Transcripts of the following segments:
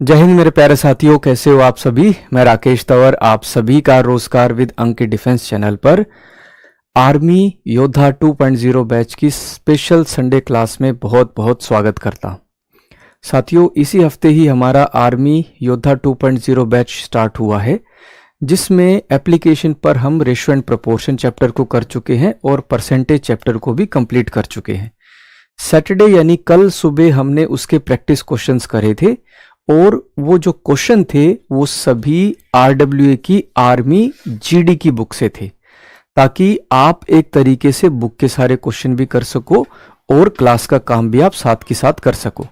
जय हिंद मेरे प्यारे साथियों, कैसे हो आप सभी। मैं राकेश तंवर आप सभी का रोजगार विद अंक डिफेंस चैनल पर आर्मी योद्धा 2.0 बैच की स्पेशल संडे क्लास में बहुत बहुत स्वागत करता हूं। साथियों, इसी हफ्ते ही हमारा आर्मी योद्धा 2.0 बैच स्टार्ट हुआ है, जिसमें एप्लीकेशन पर हम रेशियो एंड प्रोपोर्शन चैप्टर को कर चुके हैं और परसेंटेज चैप्टर को भी कंप्लीट कर चुके हैं। सैटरडे यानी कल सुबह हमने उसके प्रैक्टिस क्वेश्चंस करे थे और वो जो क्वेश्चन थे वो सभी आरडब्ल्यूए की आर्मी जीडी की बुक से थे, ताकि आप एक तरीके से बुक के सारे क्वेश्चन भी कर सको और क्लास का काम भी आप साथ के साथ कर सको।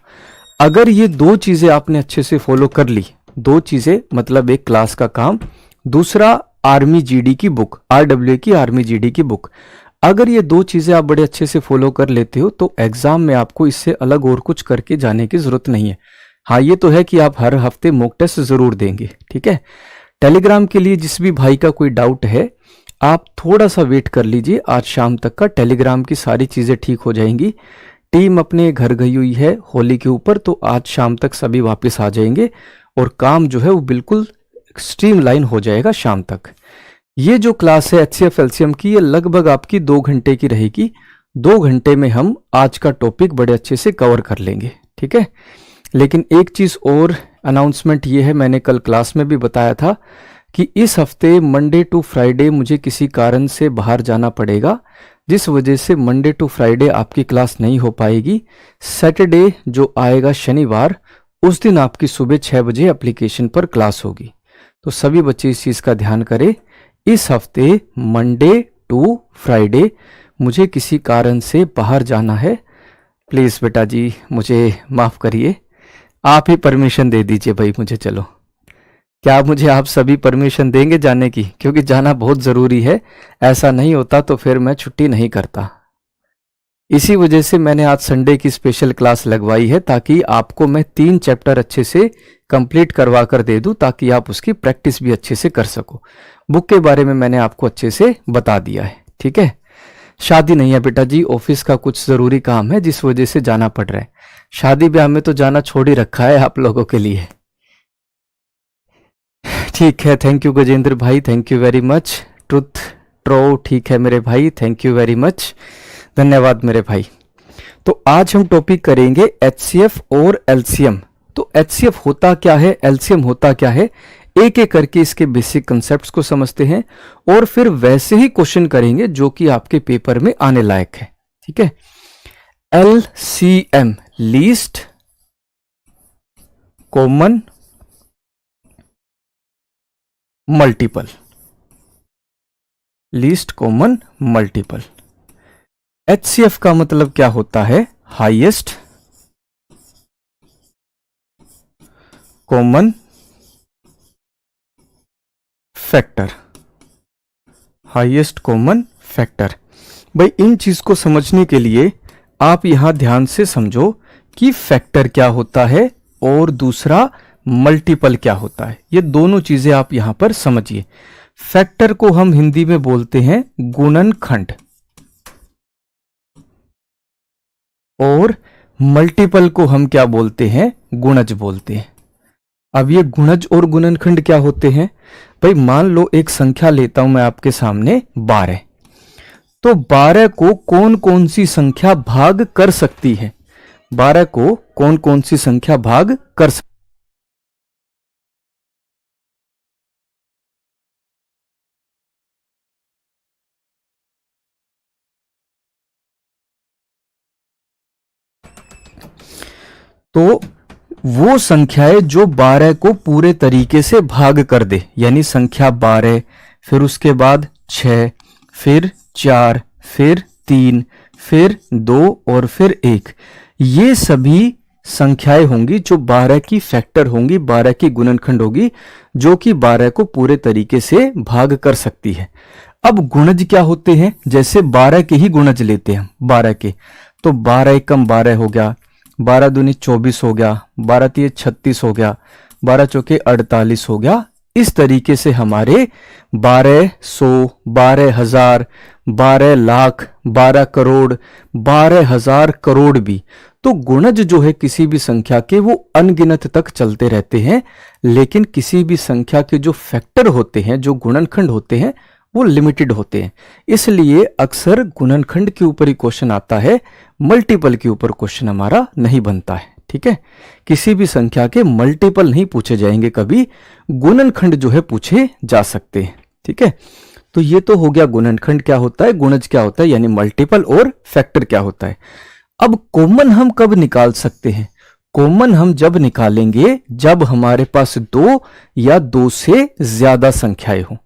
अगर ये दो चीजें आपने अच्छे से फॉलो कर ली, दो चीजें मतलब एक क्लास का काम, दूसरा आर्मी जीडी की बुक, आरडब्ल्यूए की आर्मी जीडी की बुक, अगर ये दो चीजें आप बड़े अच्छे से फॉलो कर लेते हो तो एग्जाम में आपको इससे अलग और कुछ करके जाने की जरूरत नहीं है। हाँ, ये तो है कि आप हर हफ्ते मॉक टेस्ट जरूर देंगे, ठीक है। टेलीग्राम के लिए जिस भी भाई का कोई डाउट है, आप थोड़ा सा वेट कर लीजिए, आज शाम तक का टेलीग्राम की सारी चीजें ठीक हो जाएंगी। टीम अपने घर गई हुई है होली के ऊपर, तो आज शाम तक सभी वापस आ जाएंगे और काम जो है वो बिल्कुल स्ट्रीमलाइन हो जाएगा शाम तक। ये जो क्लास है एचसीएफ एलसीएम की, ये लगभग आपकी 2 घंटे की रहेगी। 2 घंटे में हम आज का टॉपिक बड़े अच्छे से कवर कर लेंगे, ठीक है। लेकिन एक चीज और अनाउंसमेंट ये है, मैंने कल क्लास में भी बताया था कि इस हफ्ते मंडे टू फ्राइडे मुझे किसी कारण से बाहर जाना पड़ेगा, जिस वजह से मंडे टू फ्राइडे आपकी क्लास नहीं हो पाएगी। सैटरडे जो आएगा शनिवार, उस दिन आपकी सुबह 6 बजे एप्लीकेशन पर क्लास होगी। तो सभी बच्चे इस चीज का ध्यान करें, इस हफ्ते मंडे टू फ्राइडे मुझे किसी कारण से बाहर जाना है। प्लीज बेटा जी मुझे माफ करिए, आप ही परमिशन दे दीजिए भाई मुझे। चलो, क्या मुझे आप सभी परमिशन देंगे जाने की, क्योंकि जाना बहुत जरूरी है। ऐसा नहीं होता तो फिर मैं छुट्टी नहीं करता। इसी वजह से मैंने आज संडे की स्पेशल क्लास लगवाई है, ताकि आपको मैं 3 चैप्टर अच्छे से कंप्लीट करवा कर दे दूं, ताकि आप उसकी प्रैक्टिस भी अच्छे से कर सको। बुक के बारे में मैंने आपको अच्छे से बता दिया है, ठीक है। शादी नहीं है बेटा जी, ऑफिस का कुछ जरूरी काम है जिस वजह से जाना पड़ रहा है। शादी ब्याह में तो जाना छोड़ ही रखा है आप लोगों के लिए, ठीक है। थैंक यू गजेंद्र भाई, thank you very much. Truth ट्रो, ठीक है मेरे भाई, थैंक यू वेरी मच, धन्यवाद मेरे भाई। तो आज हम टॉपिक करेंगे एचसीएफ और एलसीएम। तो एचसीएफ होता क्या है, एलसीएम होता क्या है, एक एक करके इसके बेसिक कंसेप्ट्स को समझते हैं और फिर वैसे ही क्वेश्चन करेंगे जो कि आपके पेपर में आने लायक है, ठीक है। LCM, least common multiple, least common multiple. HCF का मतलब क्या होता है, highest common factor, highest common factor. भाई इन चीज को समझने के लिए आप यहां ध्यान से समझो कि फैक्टर क्या होता है और दूसरा मल्टीपल क्या होता है। ये दोनों चीजें आप यहां पर समझिए। फैक्टर को हम हिंदी में बोलते हैं गुणनखंड और मल्टीपल को हम क्या बोलते हैं, गुणज बोलते हैं। अब ये गुणज और गुणनखंड क्या होते हैं, भाई मान लो एक संख्या लेता हूं मैं आपके सामने 12, तो 12 को कौन कौन सी संख्या भाग कर सकती है, 12 को कौन कौन सी संख्या भाग कर सकती। तो वो संख्याएं जो 12 को पूरे तरीके से भाग कर दे, यानी संख्या 12, फिर उसके बाद 6, फिर 4, फिर 3, फिर 2 और फिर 1, ये सभी संख्याएं होंगी जो 12 की फैक्टर होंगी, 12 की गुणनखंड होगी, जो कि 12 को पूरे तरीके से भाग कर सकती है। अब गुणज क्या होते हैं, जैसे 12 के ही गुणज लेते हैं 12 के, तो 12 एकम 12 हो गया, 12 दूनी 24 हो गया, 12 तिये 36 हो गया, 12 चौके 48 हो गया। इस तरीके से हमारे 1200, 12,000, 12 लाख, 12 करोड़, 12,000 करोड़ भी, तो गुणज जो है किसी भी संख्या के वो अनगिनत तक चलते रहते हैं, लेकिन किसी भी संख्या के जो फैक्टर होते हैं, जो गुणनखंड होते हैं, वो लिमिटेड होते हैं। इसलिए अक्सर गुणनखंड के ऊपर ही क्वेश्चन आता है, मल्टीपल के ऊपर क्वेश्चन हमारा नहीं बनता है। ठीक है, किसी भी संख्या के मल्टीपल नहीं पूछे जाएंगे कभी, गुणनखंड जो है पूछे जा सकते हैं। ठीक है, तो ये तो हो गया गुणनखंड क्या होता है, गुणज क्या होता है, यानी मल्टीपल और फैक्टर क्या होता है। अब कॉमन हम कब निकाल सकते हैं? कॉमन हम जब निकालेंगे जब हमारे पास दो या दो से ज्यादा संख्याएं हो,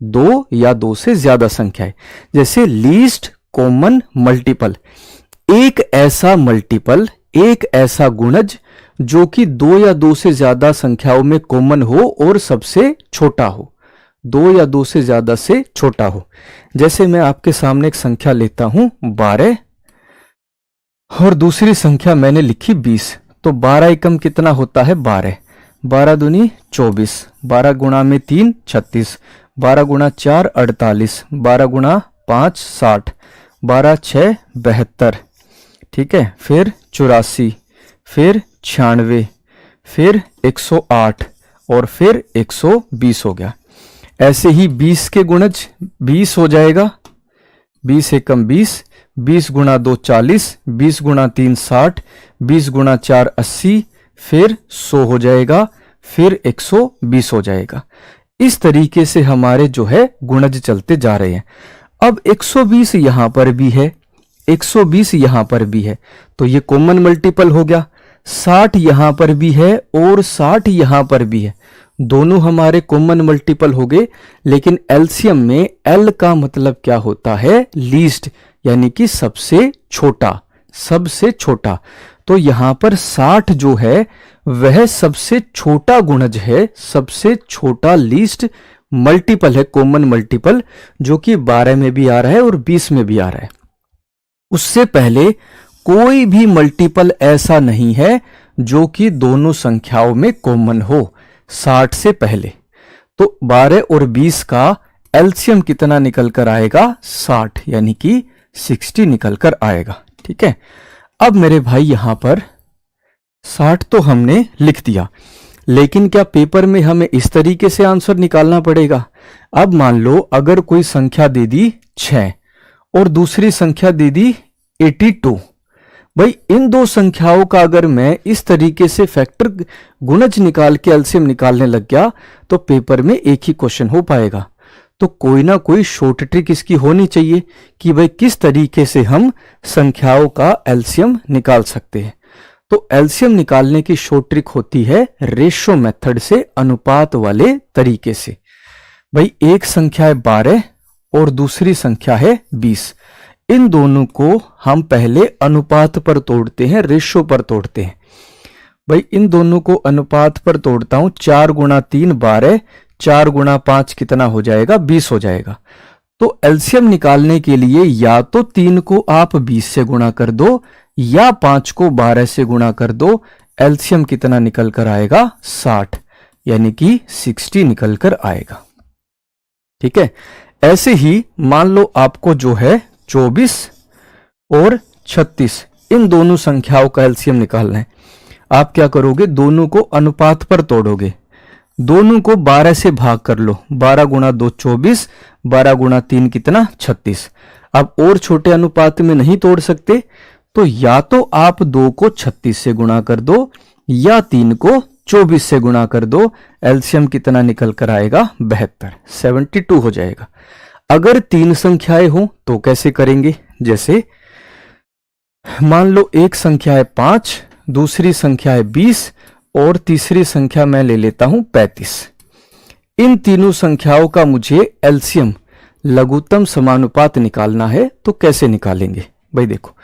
दो या दो से ज्यादा संख्याएं। जैसे लीस्ट कॉमन मल्टीपल, एक ऐसा मल्टीपल, एक ऐसा गुणज जो कि दो या दो से ज्यादा संख्याओं में कॉमन हो और सबसे छोटा हो, दो या दो से ज्यादा से छोटा हो। जैसे मैं आपके सामने एक संख्या लेता हूं 12 और दूसरी संख्या मैंने लिखी 20, तो 12 एकम कितना होता है 12, 12 दूनी 24, 12 गुणा में 3 36, 12 गुणा 4 48, 12 गुणा 5 60, 12 6 72। ठीक है, फिर 84, फिर 96, फिर 108 और फिर 120 हो गया। ऐसे ही 20 के गुणज 20 हो जाएगा, 20 एकम 20, 20 गुणा 2 40, 20 गुणा 3 60, 20 गुणा 4 80, फिर 100 हो जाएगा, फिर 120 हो जाएगा। इस तरीके से हमारे जो है गुणज चलते जा रहे हैं। अब 120 यहां पर भी है, 120 यहां पर भी है, तो ये कॉमन मल्टीपल हो गया। 60 यहां पर भी है और 60 यहां पर भी है, दोनों हमारे कॉमन मल्टीपल हो गए। लेकिन एलसीएम में एल का मतलब क्या होता है? लीस्ट, यानी कि सबसे छोटा, सबसे छोटा। तो यहां पर 60 जो है वह सबसे छोटा गुणज है, सबसे छोटा लीस्ट मल्टीपल है, कॉमन मल्टीपल, जो कि 12 में भी आ रहा है और 20 में भी आ रहा है। उससे पहले कोई भी मल्टीपल ऐसा नहीं है जो कि दोनों संख्याओं में कॉमन हो 60 से पहले। तो 12 और 20 का एलसीएम कितना निकल कर आएगा? 60, यानी कि 60 निकल कर आएगा। ठीक है, अब मेरे भाई यहां पर 60 तो हमने लिख दिया, लेकिन क्या पेपर में हमें इस तरीके से आंसर निकालना पड़ेगा? अब मान लो अगर कोई संख्या दे दी 6 और दूसरी संख्या दे दी 82, भाई इन दो संख्याओं का अगर मैं इस तरीके से फैक्टर गुणज निकाल के एलसीएम निकालने लग गया तो पेपर में एक ही क्वेश्चन हो पाएगा। तो कोई ना कोई शॉर्ट ट्रिक इसकी होनी चाहिए कि भाई किस तरीके से हम संख्याओं का एलसीएम निकाल सकते हैं। तो एलसीएम निकालने की शॉर्ट ट्रिक होती है रेशो मेथड से, अनुपात वाले तरीके से। भाई एक संख्या है 12 और दूसरी संख्या है 20, इन दोनों को हम पहले अनुपात पर तोड़ते हैं, रेशो पर तोड़ते हैं। भाई इन दोनों को अनुपात पर तोड़ता हूं, 4 गुणा 3 12, 4 गुणा 5 कितना हो जाएगा? 20 हो जाएगा। तो एलसीएम निकालने के लिए या तो 3 को आप 20 से गुणा कर दो या 5 को 12 से गुणा कर दो। एलसीएम कितना निकल कर आएगा? 60, यानी कि 60 निकल कर आएगा। ठीक है, ऐसे ही मान लो आपको जो है 24 और 36 इन दोनों संख्याओं का एलसीएम निकालना है। आप क्या करोगे? दोनों को अनुपात पर तोड़ोगे, दोनों को 12 से भाग कर लो, 12 गुणा 2 24, 12 गुणा 3 कितना? 36। अब और छोटे अनुपात में नहीं तोड़ सकते, तो या तो आप 2 को 36 से गुणा कर दो या 3 को 24 से गुणा कर दो। एलसीएम कितना निकल कर आएगा? 72, 72 हो जाएगा। अगर 3 संख्याएं हो तो कैसे करेंगे? जैसे मान लो एक संख्या है 5, दूसरी संख्या है 20 और तीसरी संख्या मैं ले लेता हूं 35। इन तीनों संख्याओं का मुझे एलसीएम, लघुत्तम समानुपात निकालना है। तो कैसे निकालेंगे? भाई देखो,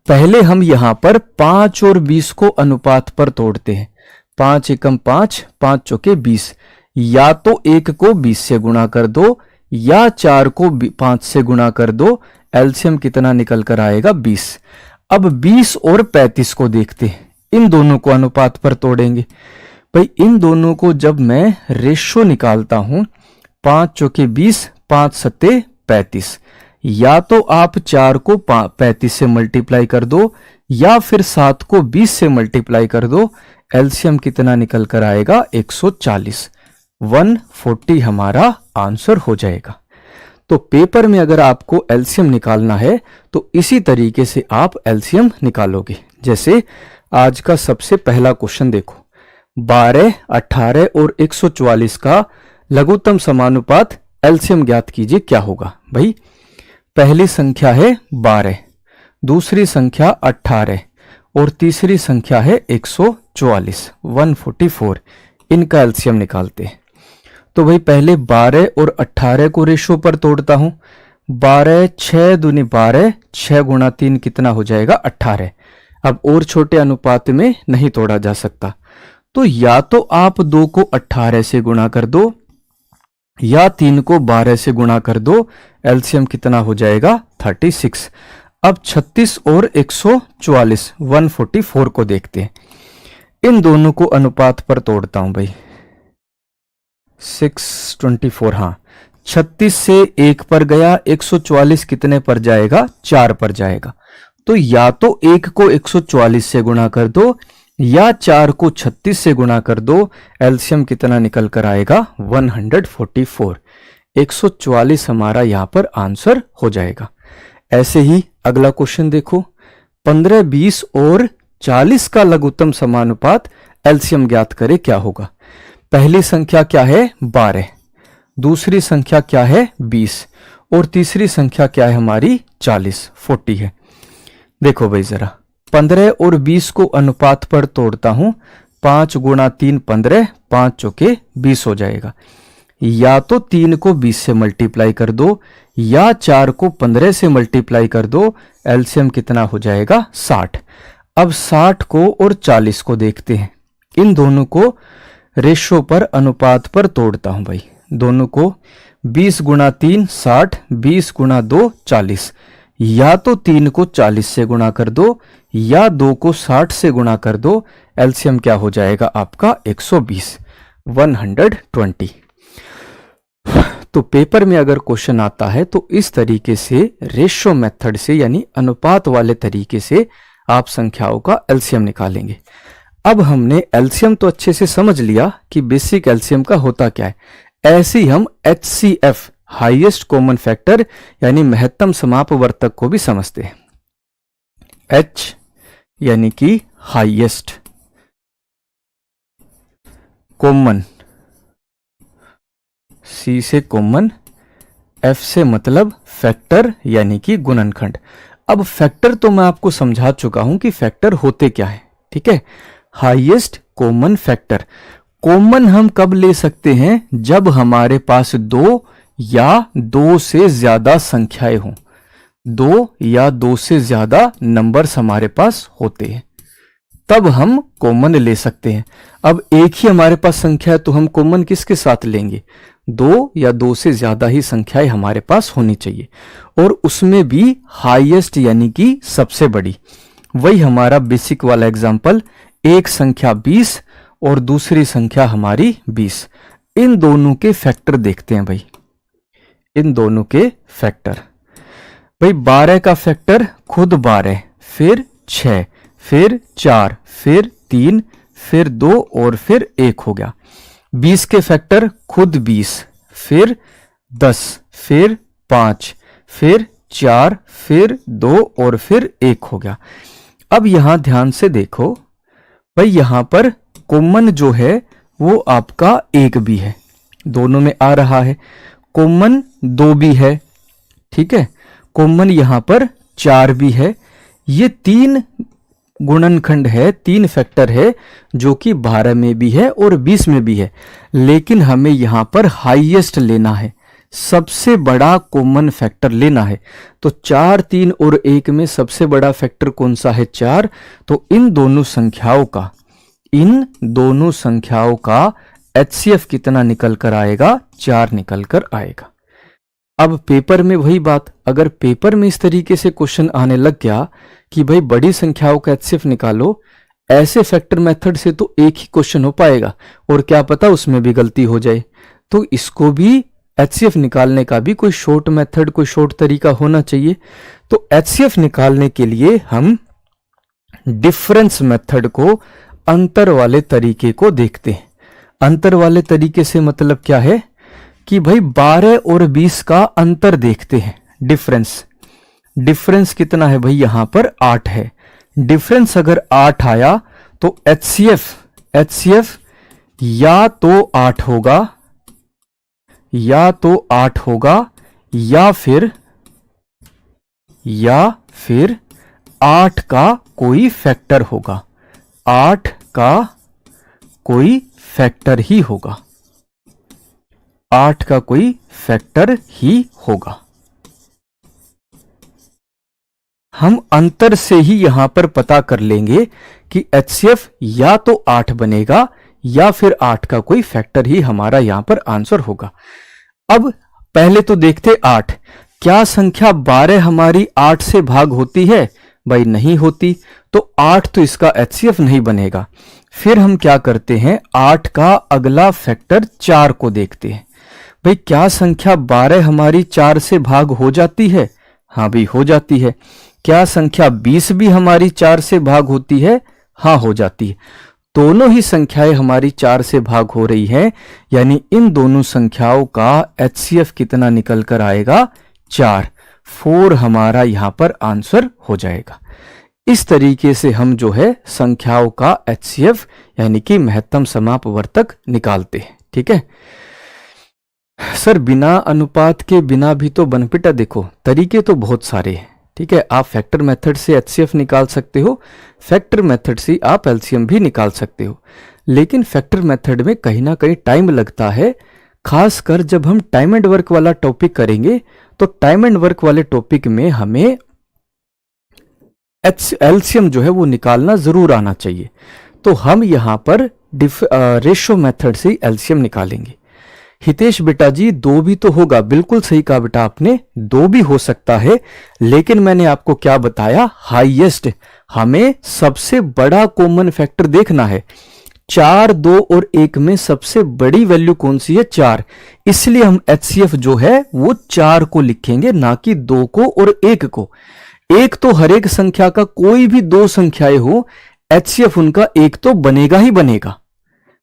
पहले हम यहां पर 5 और 20 को अनुपात पर तोड़ते हैं। 5 एकम 5, 5 चौके 20। या तो 1 को 20 से गुणा कर दो या 4 को 5 से गुणा कर दो। एलसीएम कितना निकल कर आएगा? 20। अब 20 और 35 को देखते हैं, इन दोनों को अनुपात पर तोड़ेंगे। भाई इन दोनों को जब मैं रेशो निकालता हूं, 5 चौके 20, 5 सत्ते 35, या तो आप 4 को 35 से मल्टीप्लाई कर दो या फिर 7 को 20 से मल्टीप्लाई कर दो। एलसीएम कितना निकल कर आएगा? 140। 140 हमारा आंसर हो जाएगा। तो पेपर में अगर आपको एलसीएम निकालना है तो इसी तरीके से आप एलसीएम निकालोगे। जैसे आज का सबसे पहला क्वेश्चन देखो, 12, 18 और 144 का लघुत्तम समानुपात एलसीएम ज्ञात कीजिए, क्या होगा? भाई पहली संख्या है 12, दूसरी संख्या 18 और तीसरी संख्या है 144, 144। इनका एलसीएम निकालते हैं। तो भाई पहले 12 और 18 को रेशो पर तोड़ता हूं। 12, 6 दूनी 12, 6 गुणा 3 कितना हो जाएगा? 18। अब और छोटे अनुपात में नहीं तोड़ा जा सकता, तो या तो आप 2 को 18 से गुणा कर दो या 3 को 12 से गुणा कर दो। एलसीएम कितना हो जाएगा? 36। अब 36 और 144, 144 को देखते हैं। इन दोनों को अनुपात पर तोड़ता हूं भाई। 624, हाँ 36 से 1 पर गया, 144 कितने पर जाएगा? 4 पर जाएगा। तो या तो 1 को 144 से गुणा कर दो या 4 को 36 से गुणा कर दो। एलसीएम कितना निकल कर आएगा? 144। 144 हमारा यहां पर आंसर हो जाएगा। ऐसे ही अगला क्वेश्चन देखो, 15, 20 और 40 का लघुत्तम समानुपात एलसीएम ज्ञात करे, क्या होगा? पहली संख्या क्या है? 12, दूसरी संख्या क्या है? 20 और तीसरी संख्या क्या है हमारी? 40, 40 है। देखो भाई जरा, 15 और 20 को अनुपात पर तोड़ता हूं। 5 गुणा 3 15, 5 चौके 20 हो जाएगा। या तो 3 को 20 से मल्टीप्लाई कर दो या 4 को 15 से मल्टीप्लाई कर दो। एलसीएम कितना हो जाएगा? 60। अब 60 को और 40 को देखते हैं। इन दोनों को रेशो पर अनुपात पर तोड़ता हूं भाई। दोनों को 20 गुणा 3 60, 20 गुणा 2 40। या तो 3 को 40 से गुणा कर दो या 2 को 60 से गुणा कर दो। एलसीएम क्या हो जाएगा आपका? 120, 120। तो पेपर में अगर क्वेश्चन आता है तो इस तरीके से रेशो मेथड से यानी अनुपात वाले तरीके से आप संख्याओं का एलसीएम निकालेंगे। अब हमने एलसीएम तो अच्छे से समझ लिया कि बेसिक एलसीएम का होता क्या है। ऐसे ही हम एचसीएफ हाईएस्ट कॉमन फैक्टर यानी महत्तम समापवर्तक को भी समझते हैं। एच यानी कि हाईएस्ट कॉमन, सी से कॉमन, एफ से मतलब फैक्टर यानी कि गुणनखंड। अब फैक्टर तो मैं आपको समझा चुका हूं कि फैक्टर होते क्या है, ठीक है। हाईएस्ट कॉमन फैक्टर, कॉमन हम कब ले सकते हैं? जब हमारे पास 2 या 2 से ज्यादा संख्याएं हों, 2 या 2 से ज्यादा नंबर्स हमारे पास होते हैं, तब हम कॉमन ले सकते हैं। अब एक ही हमारे पास संख्या है तो हम कॉमन किसके साथ लेंगे? 2 या 2 से ज्यादा ही संख्याएं हमारे पास होनी चाहिए, और उसमें भी हाईएस्ट यानी कि सबसे बड़ी। वही हमारा बेसिक वाला एग्जांपल, एक संख्या 20 और दूसरी संख्या हमारी 20। इन दोनों के फैक्टर देखते हैं भाई, इन दोनों के फैक्टर। भाई 12 का फैक्टर खुद 12, फिर 6, फिर 4, फिर 3, फिर 2 और फिर 1 हो गया। 20 के फैक्टर खुद 20, फिर 10, फिर 5, फिर 4, फिर 2 और फिर 1 हो गया। अब यहां ध्यान से देखो भाई, यहां पर कॉमन जो है वो आपका 1 भी है, दोनों में आ रहा है। कॉमन 2 भी है, ठीक है। कॉमन यहां पर 4 भी है। ये 3 गुणनखंड है, 3 फैक्टर है जो कि 12 में भी है और 20 में भी है। लेकिन हमें यहां पर हाईएस्ट लेना है, सबसे बड़ा कॉमन फैक्टर लेना है। तो 4, 3 और 1 में सबसे बड़ा फैक्टर कौन सा है? 4। तो इन दोनों संख्याओं का एचसीएफ कितना निकल कर आएगा? 4 निकल कर आएगा। अब पेपर में वही बात, अगर पेपर में इस तरीके से क्वेश्चन आने लग गया कि भाई बड़ी संख्याओं का एचसीएफ निकालो, ऐसे फैक्टर मेथड से तो एक ही क्वेश्चन हो पाएगा और क्या पता उसमें भी गलती हो जाए। तो इसको भी एचसीएफ निकालने का भी कोई शॉर्ट मेथड, कोई शॉर्ट तरीका होना चाहिए। तो एचसीएफ निकालने के लिए हम डिफरेंस मेथड को, अंतर वाले तरीके को देखते हैं। अंतर वाले तरीके से मतलब क्या है कि भाई 12 और 20 का अंतर देखते हैं। डिफरेंस, डिफरेंस कितना है भाई, यहां पर 8 है। डिफरेंस अगर 8 आया तो एचसीएफ या तो 8 होगा, या तो 8 होगा, या फिर 8 का कोई फैक्टर होगा। 8 का कोई फैक्टर ही होगा, 8 का कोई फैक्टर ही होगा। हम अंतर से ही यहां पर पता कर लेंगे कि एचसीएफ या तो 8 बनेगा या फिर 8 का कोई फैक्टर ही हमारा यहां पर आंसर होगा। अब पहले तो देखते 8, क्या संख्या 12 हमारी 8 से भाग होती है? भाई नहीं होती, तो 8 तो इसका एचसीएफ नहीं बनेगा। फिर हम क्या करते हैं, 8 का अगला फैक्टर 4 को देखते हैं। भाई क्या संख्या 12 हमारी 4 से भाग हो जाती है? हाँ भाई हो जाती है। क्या संख्या 20 भी हमारी 4 से भाग होती है? हाँ हो जाती है। दोनों ही संख्याएं हमारी 4 से भाग हो रही हैं, यानी इन दोनों संख्याओं का एचसीएफ कितना निकल कर आएगा? 4 हमारा यहां पर आंसर हो जाएगा। इस तरीके से हम जो है संख्याओं का एचसीएफ यानी कि महत्तम समापवर्तक निकालते हैं। ठीक है सर, बिना अनुपात के बिना भी तो बनपिटा, देखो तरीके तो बहुत सारे हैं। ठीक है, आप फैक्टर मेथड से एचसीएफ निकाल सकते हो, फैक्टर मेथड से आप एलसीएम भी निकाल सकते हो, लेकिन फैक्टर मेथड में कहीं ना कहीं टाइम लगता है। खासकर जब हम टाइम एंड वर्क वाला टॉपिक करेंगे तो टाइम एंड वर्क वाले टॉपिक में हमें एलसीएम जो है वो निकालना जरूर आना चाहिए। तो हम यहां पर रेशो मेथड से एलसीएम निकालेंगे। हितेश बेटा जी 2 भी तो होगा, बिल्कुल सही कहा बेटा आपने, 2 भी हो सकता है, लेकिन मैंने आपको क्या बताया, हाईएस्ट, हमें सबसे बड़ा कॉमन फैक्टर देखना है। 4, 2 और 1 में सबसे बड़ी वैल्यू कौन सी है? 4। इसलिए हम एचसीएफ जो है वो 4 को लिखेंगे, ना कि 2 को और 1 को। 1 तो हर एक संख्या का, कोई भी 2 संख्याएं हो, एचसीएफ उनका 1 तो बनेगा ही बनेगा।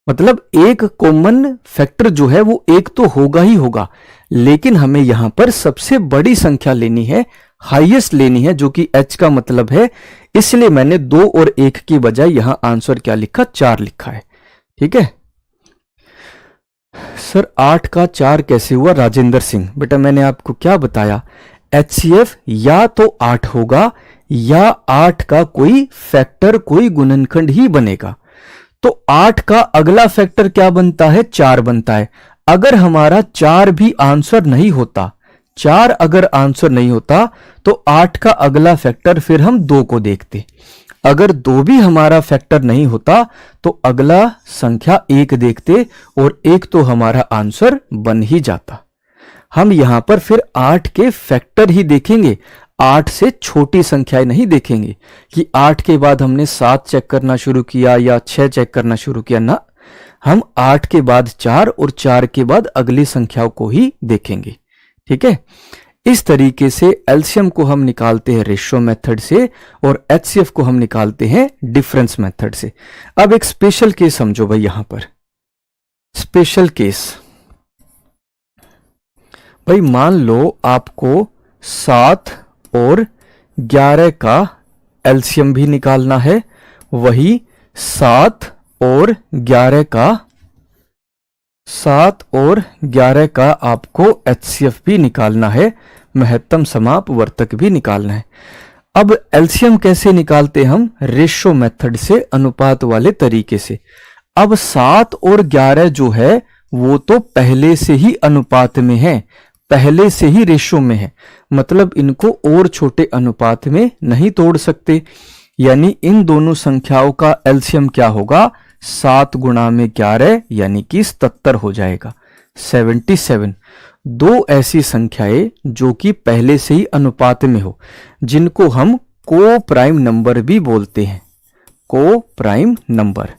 मतलब एक कॉमन फैक्टर जो है वो 1 तो होगा ही होगा, लेकिन हमें यहां पर सबसे बड़ी संख्या लेनी है, हाईएस्ट लेनी है, जो कि h का मतलब है। इसलिए मैंने 2 और 1 की बजाय यहां आंसर क्या लिखा? 4 लिखा है। ठीक है सर, 8 का 4 कैसे हुआ? राजेंद्र सिंह बेटा मैंने आपको क्या बताया, एचसीएफ या तो 8 होगा या 8 का कोई फैक्टर, कोई गुणनखंड ही बनेगा। तो 8 का अगला फैक्टर क्या बनता है? 4 बनता है। अगर हमारा 4 भी आंसर नहीं होता, 4 अगर आंसर नहीं होता तो 8 का अगला फैक्टर फिर हम 2 को देखते। अगर 2 भी हमारा फैक्टर नहीं होता तो अगला संख्या 1 देखते, और 1 तो हमारा आंसर बन ही जाता। हम यहां पर फिर 8 के फैक्टर ही देखेंगे, 8 से छोटी संख्याएं नहीं देखेंगे कि 8 के बाद हमने 7 चेक करना शुरू किया या 6 चेक करना शुरू किया ना, हम 8 के बाद 4 और 4 के बाद अगली संख्याओं को ही देखेंगे। ठीक है, इस तरीके से एलसीएम को हम निकालते हैं रेशियो मेथड से और एचसीएफ को हम निकालते हैं डिफरेंस मेथड से। अब एक स्पेशल केस समझो भाई, यहां पर स्पेशल केस, भाई मान लो आपको 7 और 11 का एलसीएम भी निकालना है, वही 7 और 11 का आपको एचसीएफ भी निकालना है, महत्तम समापवर्तक भी निकालना है। अब एलसीएम कैसे निकालते हम? रेशो मेथड से, अनुपात वाले तरीके से। अब 7 और 11 जो है वो तो पहले से ही अनुपात में है, पहले से ही रेशो में है, मतलब इनको और छोटे अनुपात में नहीं तोड़ सकते। यानी इन दोनों संख्याओं का एलसीएम क्या होगा? 7 गुणा में 11 यानी कि 77 हो जाएगा, 77। दो ऐसी संख्याएं जो कि पहले से ही अनुपात में हो, जिनको हम को प्राइम नंबर भी बोलते हैं, को प्राइम नंबर,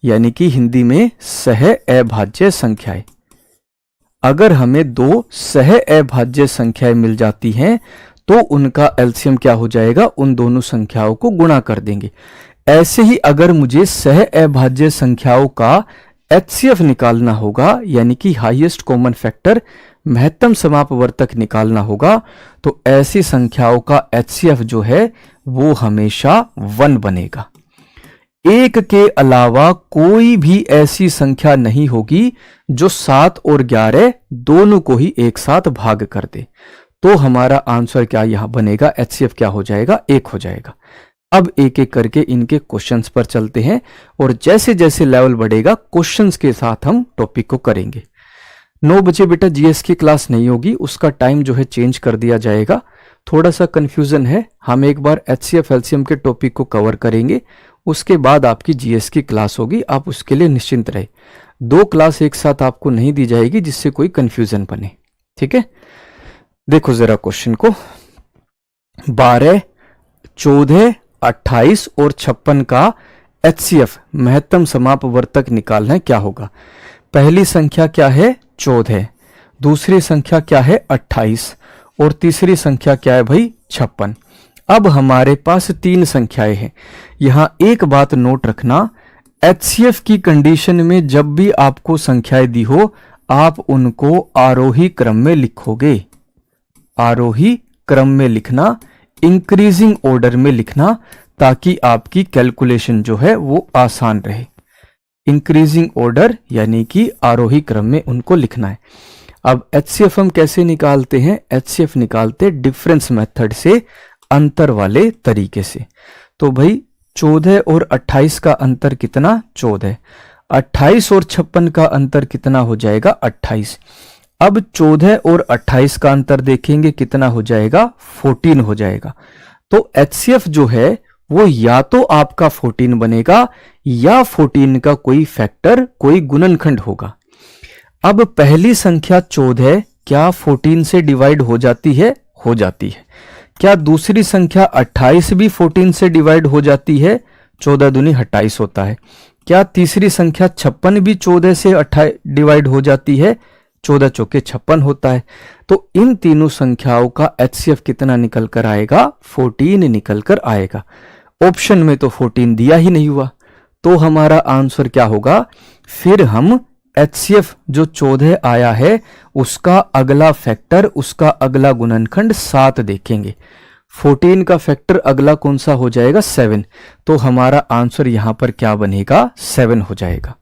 यानी कि हिंदी में सह अभाज्य संख्याएं। अगर हमें दो सह अभाज्य संख्याएं मिल जाती हैं तो उनका एलसीएम क्या हो जाएगा, उन दोनों संख्याओं को गुणा कर देंगे। ऐसे ही अगर मुझे सह अभाज्य संख्याओं का एचसीएफ निकालना होगा, यानी कि हाईएस्ट कॉमन फैक्टर, महत्तम समापवर्तक निकालना होगा, तो ऐसी संख्याओं का एचसीएफ जो है वो हमेशा 1 बनेगा। एक के अलावा कोई भी ऐसी संख्या नहीं होगी जो 7 और 11 दोनों को ही एक साथ भाग कर दे। तो हमारा आंसर क्या यहां बनेगा, एचसीएफ क्या हो जाएगा, 1 हो जाएगा। अब एक एक करके इनके क्वेश्चंस पर चलते हैं और जैसे जैसे लेवल बढ़ेगा क्वेश्चंस के साथ हम टॉपिक को करेंगे। 9 बजे बेटा जीएस की क्लास नहीं होगी, उसका टाइम जो है चेंज कर दिया जाएगा। थोड़ा सा कंफ्यूजन है, हम एक बार एचसीएफ एलसीएम के टॉपिक को कवर करेंगे, उसके बाद आपकी जीएस की क्लास होगी, आप उसके लिए निश्चिंत रहे। 2 क्लास एक साथ आपको नहीं दी जाएगी जिससे कोई कंफ्यूजन बने, ठीक है। देखो जरा क्वेश्चन को, 12, 14, 28 और 56 का एचसीएफ महत्तम समापवर्तक निकालना है, क्या होगा। पहली संख्या क्या है, 14, दूसरी संख्या क्या है, 28 और तीसरी संख्या क्या है भाई, 56। अब हमारे पास 3 संख्याएं हैं। यहां एक बात नोट रखना, एचसीएफ की कंडीशन में जब भी आपको संख्याएं दी हो आप उनको आरोही क्रम में लिखोगे। आरोही क्रम में लिखना, इंक्रीजिंग ऑर्डर में लिखना, ताकि आपकी कैलकुलेशन जो है वो आसान रहे। इंक्रीजिंग ऑर्डर यानी कि आरोही क्रम में उनको लिखना है। अब एचसीएफ हम कैसे निकालते हैं, एचसीएफ निकालते डिफरेंस मेथड से, अंतर वाले तरीके से। तो भाई 14 और 28 का अंतर कितना, 14। 28 और 56 का अंतर कितना हो जाएगा, 28। अब 14 और 28 का अंतर देखेंगे कितना हो जाएगा, 14 हो जाएगा। तो एचसीएफ जो है वो या तो आपका 14 बनेगा या 14 का कोई फैक्टर, कोई गुणनखंड होगा। अब पहली संख्या 14 क्या 14 से डिवाइड हो जाती है, हो जाती है। क्या दूसरी संख्या 28 भी 14 से डिवाइड हो जाती है, 14 दूनी 28 होता है। क्या तीसरी संख्या 56 भी 14 से 28 डिवाइड हो जाती है, 14 चौके 56 होता है। तो इन तीनों संख्याओं का एचसीएफ कितना निकल कर आएगा, 14 निकल कर आएगा। ऑप्शन में तो 14 दिया ही नहीं हुआ, तो हमारा आंसर क्या होगा, फिर हम एचसीएफ जो 14 आया है उसका अगला फैक्टर, उसका अगला गुणनखंड 7 देखेंगे। 14 का फैक्टर अगला कौन सा हो जाएगा, 7। तो हमारा आंसर यहां पर क्या बनेगा, 7 हो जाएगा।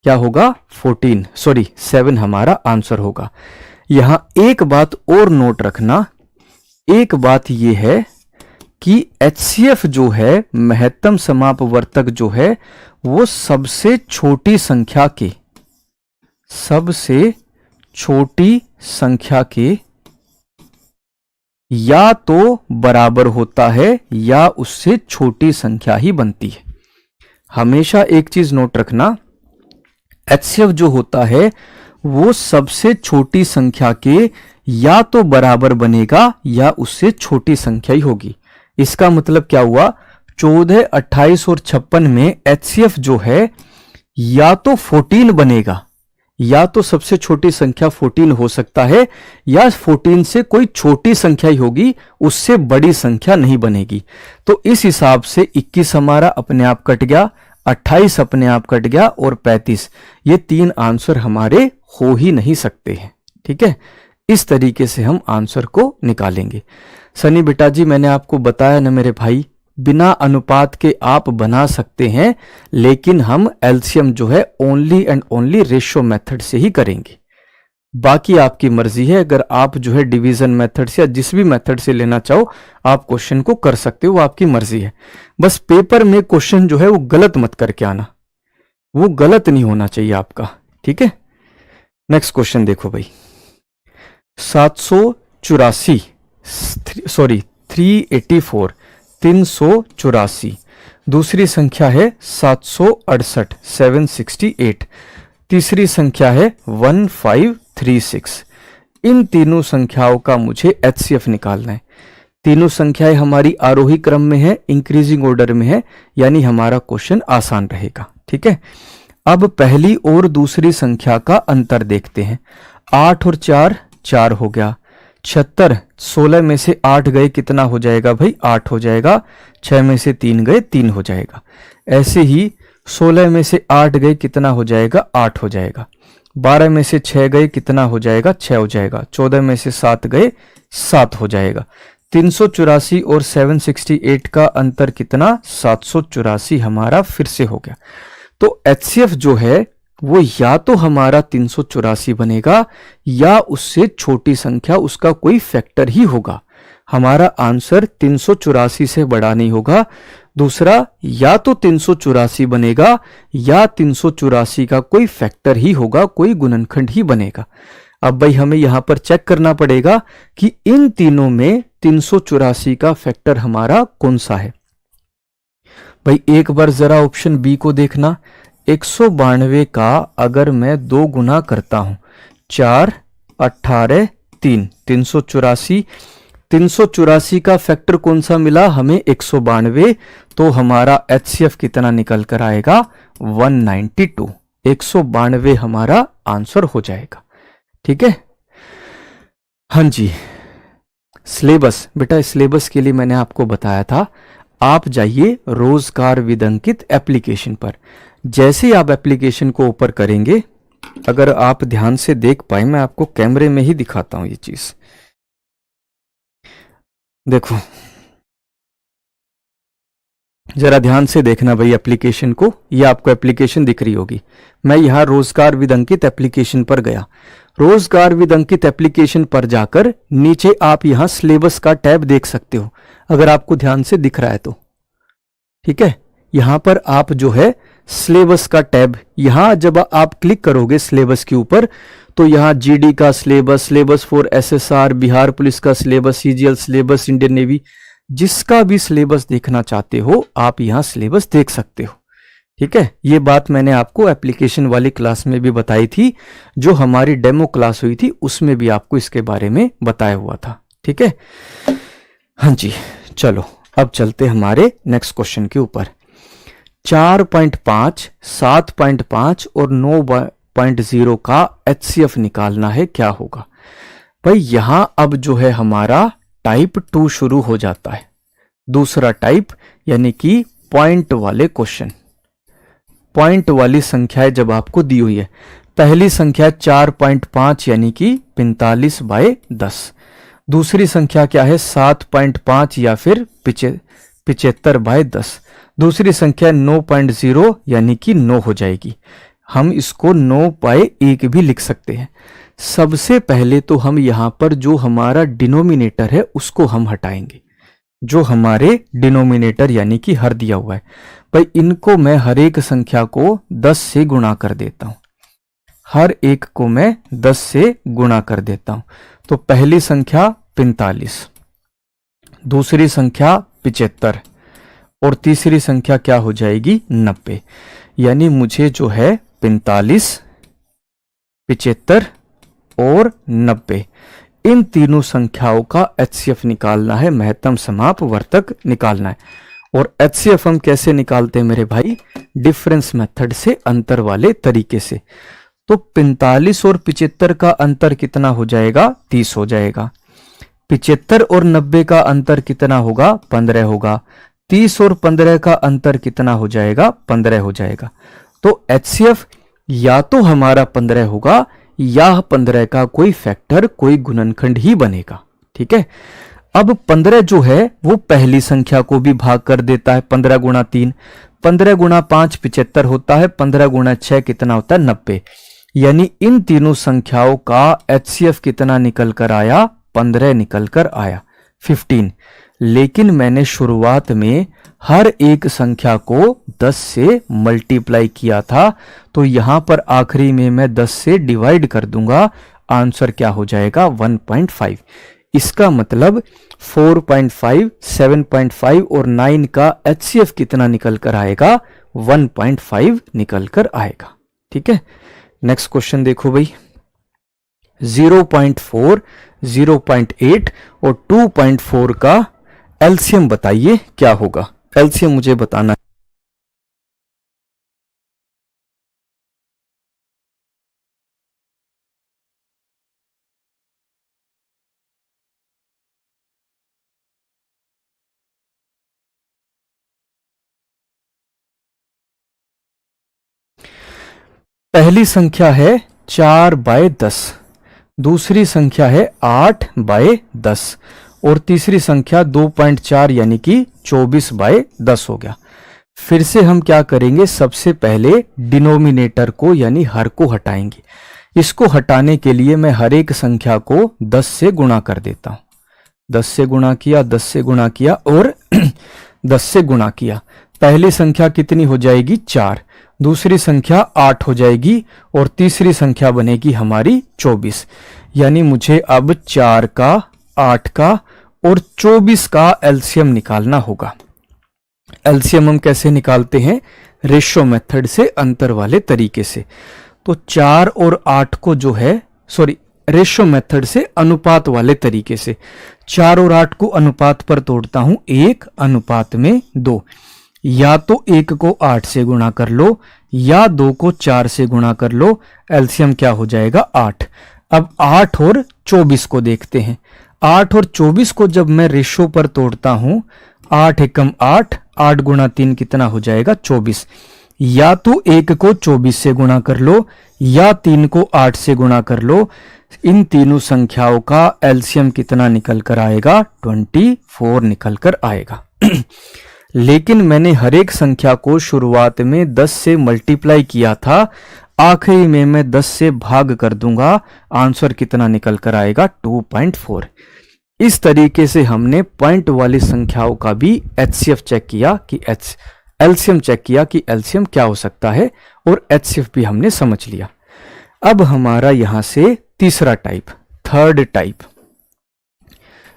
क्या होगा, 7 हमारा आंसर होगा। यहां एक बात और नोट रखना, एक बात यह है कि एचसीएफ जो है, महत्तम समापवर्तक जो है, वो सबसे छोटी संख्या के, सबसे छोटी संख्या के या तो बराबर होता है या उससे छोटी संख्या ही बनती है। हमेशा एक चीज नोट रखना, एचसीएफ जो होता है वो सबसे छोटी संख्या के या तो बराबर बनेगा या उससे छोटी संख्या ही होगी। इसका मतलब क्या हुआ, 14, 28 और 56 में एचसीएफ जो है या तो 14 बनेगा, या तो सबसे छोटी संख्या 14 हो सकता है, या 14 से कोई छोटी संख्या ही होगी, उससे बड़ी संख्या नहीं बनेगी। तो इस हिसाब से 21 हमारा अपने आप कट गया, 28 अपने आप कट गया और 35, ये 3 आंसर हमारे हो ही नहीं सकते हैं। ठीक है, इस तरीके से हम आंसर को निकालेंगे। सनी बेटा जी, मैंने आपको बताया ना मेरे भाई, बिना अनुपात के आप बना सकते हैं, लेकिन हम एलसीएम जो है only and only ratio method से ही करेंगे। बाकी आपकी मर्जी है, अगर आप जो है डिवीजन मेथड से या जिस भी मेथड से लेना चाहो आप क्वेश्चन को कर सकते हो, वो आपकी मर्जी है। बस पेपर में क्वेश्चन जो है वो गलत मत करके आना, वो गलत नहीं होना चाहिए आपका। ठीक है, नेक्स्ट क्वेश्चन देखो भाई, 384, 384, दूसरी संख्या है 768, 768, तीसरी संख्या है 1536। इन तीनों संख्याओं का मुझे एचसीएफ निकालना है। तीनों संख्याएं हमारी आरोही क्रम में है, इंक्रीजिंग ऑर्डर में है, यानी हमारा क्वेश्चन आसान रहेगा। ठीक है, अब पहली और दूसरी संख्या का अंतर देखते हैं। 8 और 4 4 हो गया। 76, 16 में से 8 गए कितना हो जाएगा भाई? 8 हो जाएगा। 6 में से 3 गए 3 हो जाएगा। ऐसे ही 16 में से 8 गए कितना हो जाएगा? 8 हो जाएगा। 12 में से 6 गए कितना हो जाएगा? 6 हो जाएगा। 14 में से 7 गए 7 हो जाएगा। 384 और 768 का अंतर कितना? 784 हमारा फिर से हो गया। तो HCF जो है वो या तो हमारा 384 बनेगा या उससे छोटी संख्या, उसका कोई फैक्टर ही होगा। हमारा आंसर 384 से बड़ा नहीं होगा। दूसरा, या तो 384 बनेगा या 384 का कोई फैक्टर ही होगा, कोई गुणनखंड ही बनेगा। अब भाई हमें यहां पर चेक करना पड़ेगा कि इन तीनों में 384 का फैक्टर हमारा कौन सा है। भाई एक बार जरा ऑप्शन बी को देखना। 192 का अगर मैं 2 गुना करता हूं, 4, 18, 3, 384। 384 का फैक्टर कौन सा मिला हमें? 192। तो हमारा HCF कितना निकल कर आएगा? 192। 192 हमारा आंसर हो जाएगा। ठीक है। हाँ जी, सिलेबस, बेटा सिलेबस के लिए मैंने आपको बताया था आप जाइए रोजगार विदंकित एप्लीकेशन पर। जैसे ही आप एप्लीकेशन को ओपन करेंगे, अगर आप ध्यान से देख पाए, मैं आपको कैमरे में ही दिखाता हूं ये चीज। देखो जरा ध्यान से देखना भाई एप्लीकेशन को। ये आपको एप्लीकेशन दिख रही होगी। मैं यहां रोजगार विदंकित एप्लीकेशन पर गया। रोजगार विदंकित एप्लीकेशन पर जाकर नीचे आप यहां सिलेबस का टैब देख सकते हो, अगर आपको ध्यान से दिख रहा है तो। ठीक है, यहां पर आप जो है सिलेबस का टैब, यहां जब आप क्लिक करोगे सिलेबस के ऊपर, तो यहां जीडी का syllabus, syllabus for SSR, Bihar police का syllabus, CGL syllabus, Indian Navy, जिसका भी सिलेबस देखना चाहते हो आप यहां सिलेबस देख सकते हो। ठीक है, ये बात मैंने आपको एप्लीकेशन वाली क्लास में भी बताई थी, जो हमारी डेमो क्लास हुई थी उसमें भी आपको इसके बारे में बताया हुआ था। ठीक है, हाँ जी, चलो अब चलते हमारे नेक्स्ट क्वेश्चन के ऊपर। 4.5, 7.5 और 9.0 का HCF निकालना है, क्या होगा भाई? यहां अब जो है हमारा टाइप 2 शुरू हो जाता है। दूसरा टाइप यानी कि पॉइंट वाले क्वेश्चन, पॉइंट वाली संख्याएं जब आपको दी हुई है। पहली संख्या 4.5 यानी कि 45/10। दूसरी संख्या क्या है? 7.5 या फिर 75/10। दूसरी संख्या 9.0 यानी कि 9 हो जाएगी। हम इसको 9/1 भी लिख सकते हैं। सबसे पहले तो हम यहां पर जो हमारा डिनोमिनेटर है उसको हम हटाएंगे, जो हमारे डिनोमिनेटर यानी कि हर दिया हुआ है। भाई इनको मैं हर एक संख्या को 10 से गुणा कर देता हूं। हर एक को मैं 10 से गुणा कर देता हूं। तो पहली संख्या 45, दूसरी संख्या 75 और तीसरी संख्या क्या हो जाएगी? 90। यानी मुझे जो है 45, 75 और 90, इन तीनों संख्याओं का HCF निकालना है, महत्तम समापवर्तक निकालना है। और HCF हम कैसे निकालते हैं मेरे भाई? डिफरेंस मेथड से, अंतर वाले तरीके से। तो 45 और 75 का अंतर कितना हो जाएगा? 30 हो जाएगा। 75 और 90 का अंतर कितना होगा? 15 होगा। 30 और 15 का अंतर कितना हो जाएगा? 15 हो जाएगा। तो HCF या तो हमारा 15 होगा या 15 का कोई फैक्टर, कोई गुणनखंड ही बनेगा। ठीक है, अब 15 जो है वो पहली संख्या को भी भाग कर देता है। 15 गुणा 3, 15 गुणा 5 75 होता है, 15 गुणा 6 कितना होता है? 90। यानी इन तीनों संख्याओं का HCF कितना निकल कर आया? 15 निकल कर आया, 15। लेकिन मैंने शुरुआत में हर एक संख्या को 10 से मल्टीप्लाई किया था, तो यहां पर आखिरी में मैं 10 से डिवाइड कर दूंगा। आंसर क्या हो जाएगा? 1.5। इसका मतलब 4.5, 7.5 और 9 का HCF कितना निकल कर आएगा? 1.5 निकल कर आएगा। ठीक है, नेक्स्ट क्वेश्चन देखो भाई। 0.4, 0.8 और 2.4 का एलसीएम बताइए क्या होगा? एलसीएम मुझे बताना है। पहली संख्या है 4/10, दूसरी संख्या है 8/10 और तीसरी संख्या 2.4 यानी कि 24/10 हो गया। फिर से हम क्या करेंगे, सबसे पहले डिनोमिनेटर को यानी हर को हटाएंगे। इसको हटाने के लिए मैं हर एक संख्या को 10 से गुणा कर देता हूं। 10 से गुणा किया, 10 से गुणा किया और 10 से गुणा किया। पहली संख्या कितनी हो जाएगी, 4, दूसरी संख्या 8 हो जाएगी और तीसरी संख्या बनेगी हमारी 24। यानी मुझे अब 4 का, 8 का और 24 का एलसीएम निकालना होगा। एलसीएम हम कैसे निकालते हैं, रेशो मेथड से, अंतर वाले तरीके से। तो 4 और 8 को जो है, सॉरी, रेशो मेथड से अनुपात वाले तरीके से 4 और 8 को अनुपात पर तोड़ता हूं, 1:2। या तो 1 को 8 से गुणा कर लो या 2 को 4 से गुणा कर लो, एलसीएम क्या हो जाएगा, 8। अब 8 और 24 को देखते हैं। 8 और 24 को जब मैं रेशो पर तोड़ता हूं, 8 एकम 8, 8 गुणा 3 कितना हो जाएगा, 24। या तो 1 को 24 से गुणा कर लो या 3 को 8 से गुणा कर लो। इन तीनों संख्याओं का एलसीएम कितना निकल कर आएगा, 24 निकल कर आएगा। लेकिन मैंने हर एक संख्या को शुरुआत में 10 से मल्टीप्लाई किया था, आखिरी में मैं 10 से भाग कर दूंगा, आंसर कितना निकल कर आएगा, 2.4। इस तरीके से हमने पॉइंट वाली संख्याओं का भी एचसीएफ चेक किया कि एलसीएम चेक किया कि एलसीएम क्या हो सकता है, और एचसीएफ भी हमने समझ लिया। अब हमारा यहां से तीसरा टाइप, थर्ड टाइप,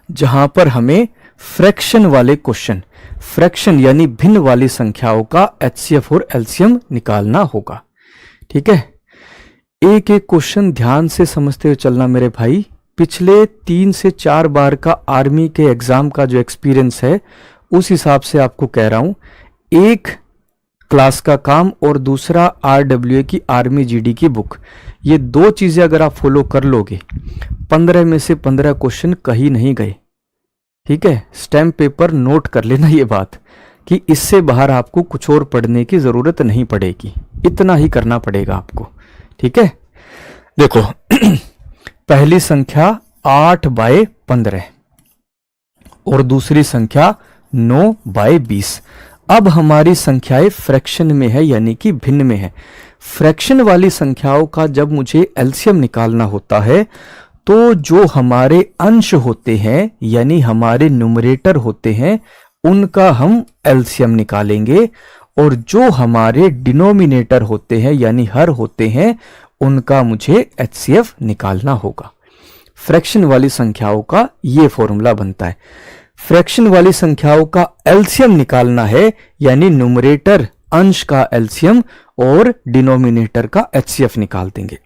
जहां पर हमें फ्रैक्शन वाले क्वेश्चन, फ्रैक्शन यानी भिन्न वाली संख्याओं का एचसीएफ और एलसीएम निकालना होगा। ठीक है, एक एक क्वेश्चन ध्यान से समझते हुए चलना मेरे भाई। पिछले 3 से 4 बार का आर्मी के एग्जाम का जो एक्सपीरियंस है, उस हिसाब से आपको कह रहा हूं। एक क्लास का काम और दूसरा आरडब्ल्यूए की आर्मी जीडी की बुक, ये 2 चीजें अगर आप फॉलो कर लोगे, 15 में से 15 क्वेश्चन कहीं नहीं गए। ठीक है, स्टैम्प पेपर नोट कर लेना ये बात कि इससे बाहर आपको कुछ और पढ़ने की जरूरत नहीं पड़ेगी, इतना ही करना पड़ेगा आपको। ठीक है, देखो पहली संख्या 8/15 और दूसरी संख्या 9/20। अब हमारी संख्याएं फ्रैक्शन में है यानी कि भिन्न में है। फ्रैक्शन वाली संख्याओं का जब मुझे एलसीएम निकालना होता है, तो जो हमारे अंश होते हैं यानी हमारे न्यूमरेटर होते हैं, उनका हम एलसीएम निकालेंगे, और जो हमारे डिनोमिनेटर होते हैं यानी हर होते हैं, उनका मुझे एचसीएफ निकालना होगा। फ्रैक्शन वाली संख्याओं का ये फॉर्मूला बनता है। फ्रैक्शन वाली संख्याओं का एलसीएम निकालना है यानी न्यूमरेटर अंश का एलसीएम और डिनोमिनेटर का एचसीएफ निकाल देंगे।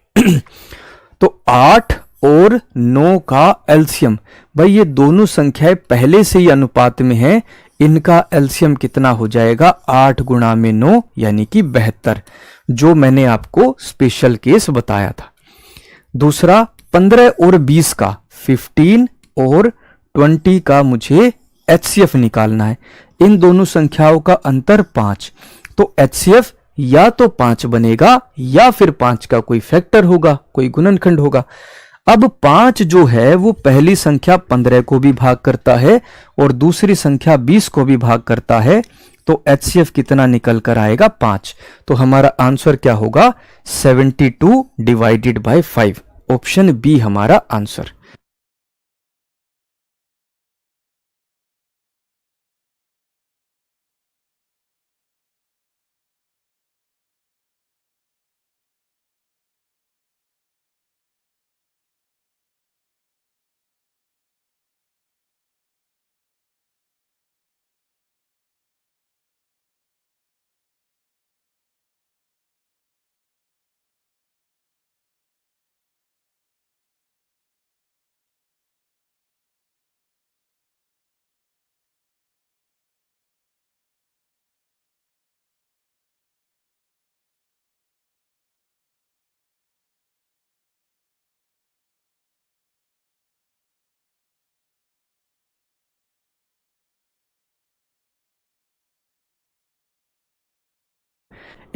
तो 8 और 9 का एलसीएम, भाई ये दोनों संख्याएं पहले से ही अनुपात में हैं, इनका एलसीएम कितना हो जाएगा, 8 गुणा में 9 यानी कि 72, जो मैंने आपको स्पेशल केस बताया था। दूसरा 15 और 20 का, 15 और 20 का मुझे एचसीएफ निकालना है। इन दोनों संख्याओं का अंतर 5, तो एचसीएफ या तो 5 बनेगा या फिर 5 का कोई फैक्टर होगा, कोई गुणनखंड होगा। अब 5 जो है वो पहली संख्या 15 को भी भाग करता है और दूसरी संख्या 20 को भी भाग करता है, तो एचसीएफ कितना निकल कर आएगा, 5। तो हमारा आंसर क्या होगा, 72/5। ऑप्शन बी हमारा आंसर।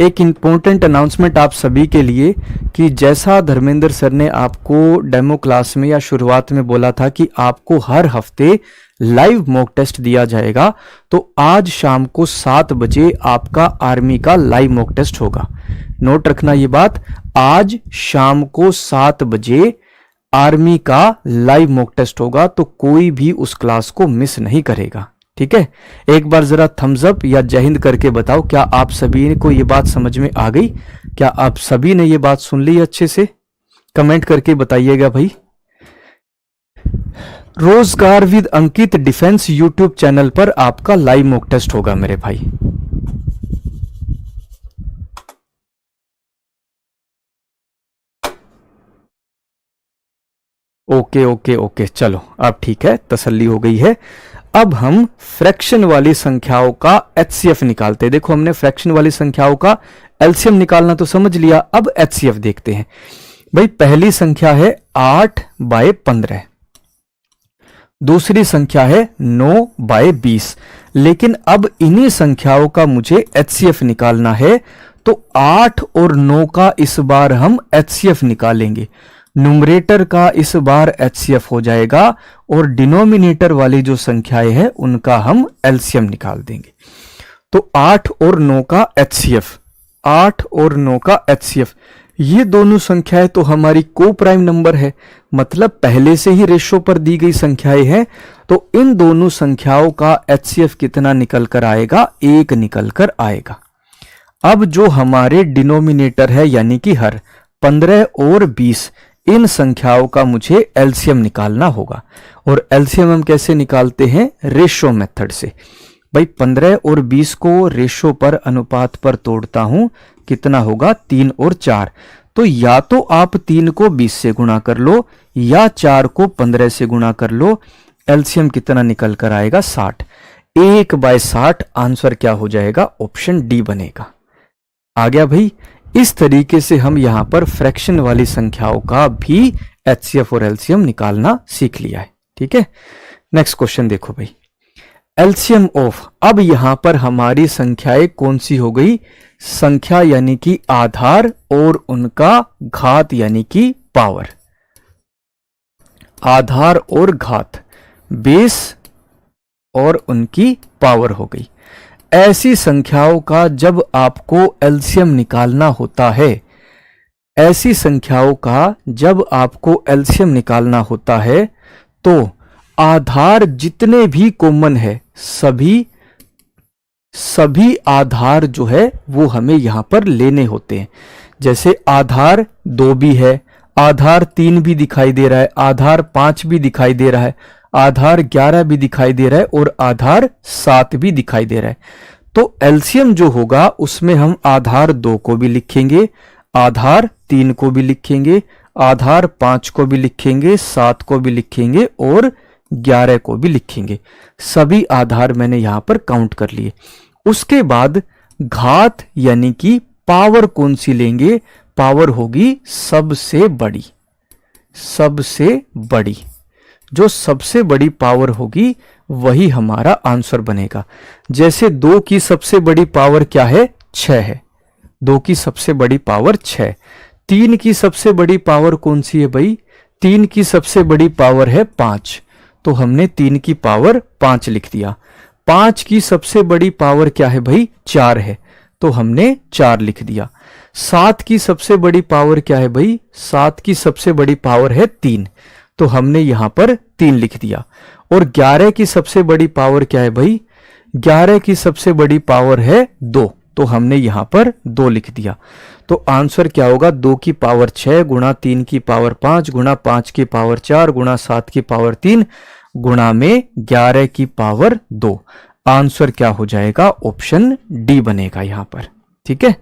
एक इम्पोर्टेंट अनाउंसमेंट आप सभी के लिए कि जैसा धर्मेंद्र सर ने आपको डेमो क्लास में या शुरुआत में बोला था कि आपको हर हफ्ते लाइव मॉक टेस्ट दिया जाएगा, तो आज शाम को 7 बजे आपका आर्मी का लाइव मॉक टेस्ट होगा। नोट रखना ये बात, आज शाम को 7 बजे आर्मी का लाइव मॉक टेस्ट होगा, तो कोई भी उस क्लास को मिस नहीं करेगा। ठीक है, एक बार जरा थम्स अप या जय हिंद करके बताओ, क्या आप सभी को ये बात समझ में आ गई? क्या आप सभी ने ये बात सुन ली अच्छे से? कमेंट करके बताइएगा भाई। रोजगार with Ankit defence YouTube channel पर आपका लाइव मॉक टेस्ट होगा मेरे भाई। ओके ओके ओके, चलो अब ठीक है, तसल्ली हो गई है। अब हम फ्रैक्शन वाली संख्याओं का एचसीएफ निकालते हैं। देखो, हमने फ्रैक्शन वाली संख्याओं का एलसीएम निकालना तो समझ लिया, अब एचसीएफ देखते हैं। भाई पहली संख्या है 8/15, दूसरी संख्या है 9/20। लेकिन अब इन्हीं संख्याओं का मुझे एचसीएफ निकालना है, तो 8 और 9 का इस बार हम एचसीएफ निकालेंगे। न्यूमरेटर का इस बार एचसीएफ हो जाएगा और डिनोमिनेटर वाली जो संख्याएं हैं उनका हम एलसीएम निकाल देंगे। तो 8 और 9 का एचसीएफ, 8 और 9 का एचसीएफ, ये दोनों संख्याएं तो हमारी को प्राइम नंबर है, मतलब पहले से ही रेशो पर दी गई संख्याएं हैं। तो इन दोनों संख्याओं का एचसीएफ कितना निकल कर आएगा? 1 निकल कर आएगा। अब जो हमारे डिनोमिनेटर है यानी कि हर 15 और 20, इन संख्याओं का मुझे एलसीएम निकालना होगा। और एलसीएम हम कैसे निकालते हैं? रेशो मेथड से। भाई 15 और 20 को रेशो पर, अनुपात पर तोड़ता हूं, कितना होगा? 3 और 4। तो या तो आप 3 को 20 से गुणा कर लो या 4 को 15 से गुणा कर लो। एलसीएम कितना निकल कर आएगा? 60। 1/60 आंसर क्या हो जाएगा? ऑप्शन डी बनेगा। आ गया भाई। इस तरीके से हम यहां पर फ्रैक्शन वाली संख्याओं का भी एचसीएफ और एलसीएम निकालना सीख लिया है। ठीक है, नेक्स्ट क्वेश्चन देखो भाई। एलसीएम ऑफ, अब यहां पर हमारी संख्याएं कौन सी हो गई? संख्या यानी कि आधार और उनका घात यानी कि पावर। आधार और घात, बेस और उनकी पावर हो गई। ऐसी संख्याओं का जब आपको एलसीएम निकालना होता है, ऐसी संख्याओं का जब आपको एलसीएम निकालना होता है, तो आधार जितने भी कॉमन है, सभी आधार जो है वो हमें यहां पर लेने होते हैं। जैसे आधार 2 भी है, आधार 3 भी दिखाई दे रहा है, आधार 5 भी दिखाई दे रहा है, आधार 11 भी दिखाई दे रहा है और आधार 7 भी दिखाई दे रहा है। तो एलसीएम जो होगा उसमें हम आधार 2 को भी लिखेंगे, आधार 3 को भी लिखेंगे, आधार 5 को भी लिखेंगे, 7 को भी लिखेंगे और 11 को भी लिखेंगे। सभी आधार मैंने यहां पर काउंट कर लिए। उसके बाद घात यानी कि पावर कौन सी लेंगे? पावर होगी सबसे बड़ी, सबसे बड़ी। जो सबसे बड़ी पावर होगी वही हमारा आंसर बनेगा। जैसे 2 की सबसे बड़ी पावर क्या है? 6 है। 2 की सबसे बड़ी पावर 6। 3 की सबसे बड़ी पावर कौन सी है भाई? 3 की सबसे बड़ी पावर है 5, तो हमने 3 की पावर 5 लिख दिया। 5 की सबसे बड़ी पावर क्या है भाई? 4 है, तो हमने 4 लिख दिया। 7 की सबसे बड़ी पावर क्या है भाई? 7 की सबसे बड़ी पावर है 3, तो हमने यहां पर 3 लिख दिया। और 11 की सबसे बड़ी पावर क्या है भाई? 11 की सबसे बड़ी पावर है 2, तो हमने यहां पर 2 लिख दिया। तो आंसर क्या होगा? 2 की पावर 6 गुणा 3 की पावर 5 गुणा 5 की पावर 4 गुणा 7 की पावर 3 गुणा में 11 की पावर 2। आंसर क्या हो जाएगा? ऑप्शन डी बनेगा यहां पर। ठीक है।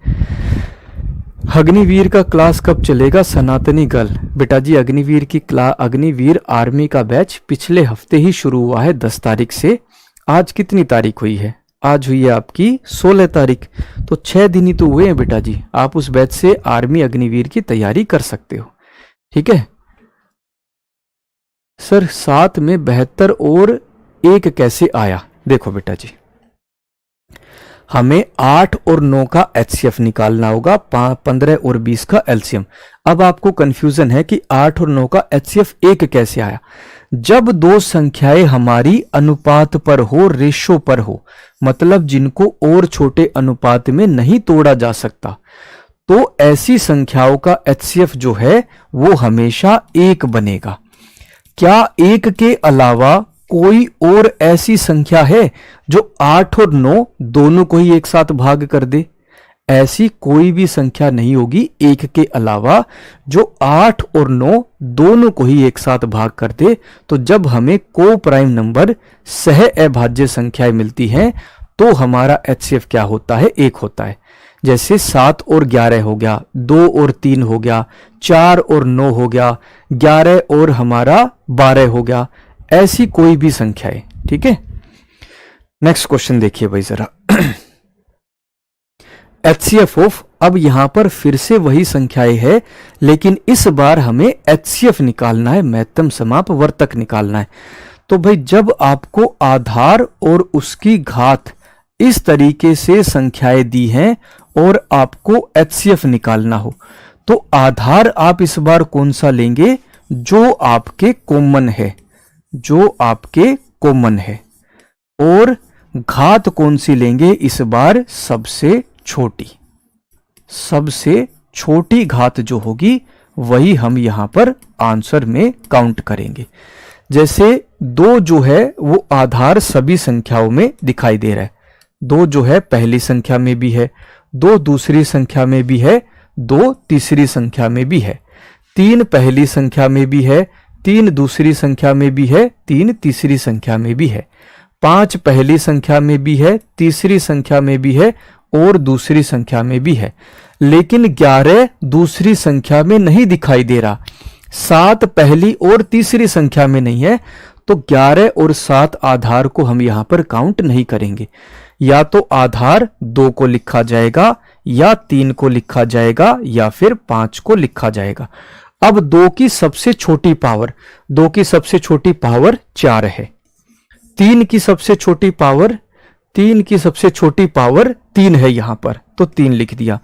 अग्निवीर का क्लास कब चलेगा? सनातनी गर्ल, बेटा जी अग्निवीर की क्लास, अग्निवीर आर्मी का बैच पिछले हफ्ते ही शुरू हुआ है 10 तारीख से। आज कितनी तारीख हुई है? आज हुई है आपकी 16 तारीख, तो 6 दिन ही तो हुए हैं बेटा जी। आप उस बैच से आर्मी अग्निवीर की तैयारी कर सकते हो। ठीक है सर, 7 में 72 और 1 कैसे आया? देखो बेटा जी, हमें 8 और 9 का एचसीएफ निकालना होगा, 15 और 20 का एलसीएम। अब आपको कंफ्यूजन है कि 8 और 9 का एचसीएफ 1 कैसे आया। जब दो संख्याएं हमारी अनुपात पर हो, रेशो पर हो, मतलब जिनको और छोटे अनुपात में नहीं तोड़ा जा सकता, तो ऐसी संख्याओं का एचसीएफ जो है वो हमेशा 1 बनेगा। क्या 1 के अलावा कोई और ऐसी संख्या है जो 8 और 9 दोनों को ही एक साथ भाग कर दे? ऐसी कोई भी संख्या नहीं होगी 1 के अलावा जो 8 और 9 दोनों को ही एक साथ भाग कर दे। तो जब हमें को प्राइम नंबर सह अभाज्य संख्याएं मिलती हैं तो हमारा एचसीएफ क्या होता है? 1 होता है। जैसे 7 और 11 हो गया, 2 और 3 हो गया, 4 और 9 हो गया, 11 और हमारा 12 हो गया, ऐसी कोई भी संख्या है। ठीक है, नेक्स्ट क्वेश्चन देखिए भाई जरा। एचसीएफ ऑफ, अब यहां पर फिर से वही संख्याएं है, लेकिन इस बार हमें एचसीएफ निकालना है, महत्तम समाप वर्तक निकालना है। तो भाई जब आपको आधार और उसकी घात इस तरीके से संख्याएं दी हैं और आपको एचसीएफ निकालना हो, तो आधार आप इस बार कौन सा लेंगे? जो आपके कॉमन है, जो आपके कॉमन है। और घात कौन सी लेंगे इस बार? सबसे छोटी। सबसे छोटी घात जो होगी वही हम यहां पर आंसर में काउंट करेंगे। जैसे 2 जो है वो आधार सभी संख्याओं में दिखाई दे रहा है। 2 जो है पहली संख्या में भी है, 2 दूसरी संख्या में भी है, 2 तीसरी संख्या में भी है, 3 पहली संख्या में भी है, 3 दूसरी संख्या में भी है, 3 तीसरी संख्या में भी है, 5 पहली संख्या में भी है, तीसरी संख्या में भी है और दूसरी संख्या में भी है। लेकिन 11 दूसरी संख्या में नहीं दिखाई दे रहा, 7 पहली और तीसरी संख्या में नहीं है, तो 11 और 7 आधार को हम यहां पर काउंट नहीं करेंगे। या तो आधार 2 को लिखा जाएगा, या 3 को लिखा जाएगा, या फिर 5 को लिखा जाएगा। अब 2 की सबसे छोटी पावर, 2 की सबसे छोटी पावर 4 है। 3 की सबसे छोटी पावर, 3 की सबसे छोटी पावर 3 है यहां पर, तो 3 लिख दिया।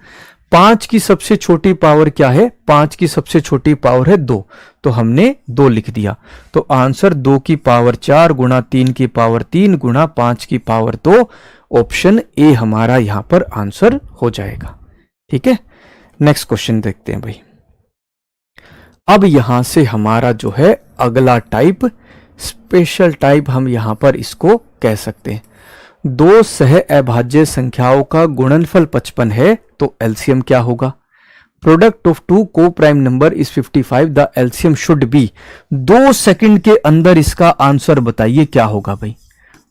5 की सबसे छोटी पावर क्या है? 5 की सबसे छोटी पावर है 2, तो हमने 2 लिख दिया। तो आंसर 2 की पावर 4 गुणा 3 की पावर 3 गुणा 5 की पावर 2, ऑप्शन ए हमारा यहां पर आंसर हो जाएगा। ठीक है, नेक्स्ट क्वेश्चन देखते हैं भाई। अब यहां से हमारा जो है अगला टाइप, स्पेशल टाइप हम यहां पर इसको कह सकते हैं। 2 सह अभाज्य संख्याओं का गुणनफल 55 है, तो एलसीएम क्या होगा? प्रोडक्ट ऑफ 2 को prime number is 55, the LCM should be. 2 second के अंदर इसका आंसर बताइए क्या होगा भाई?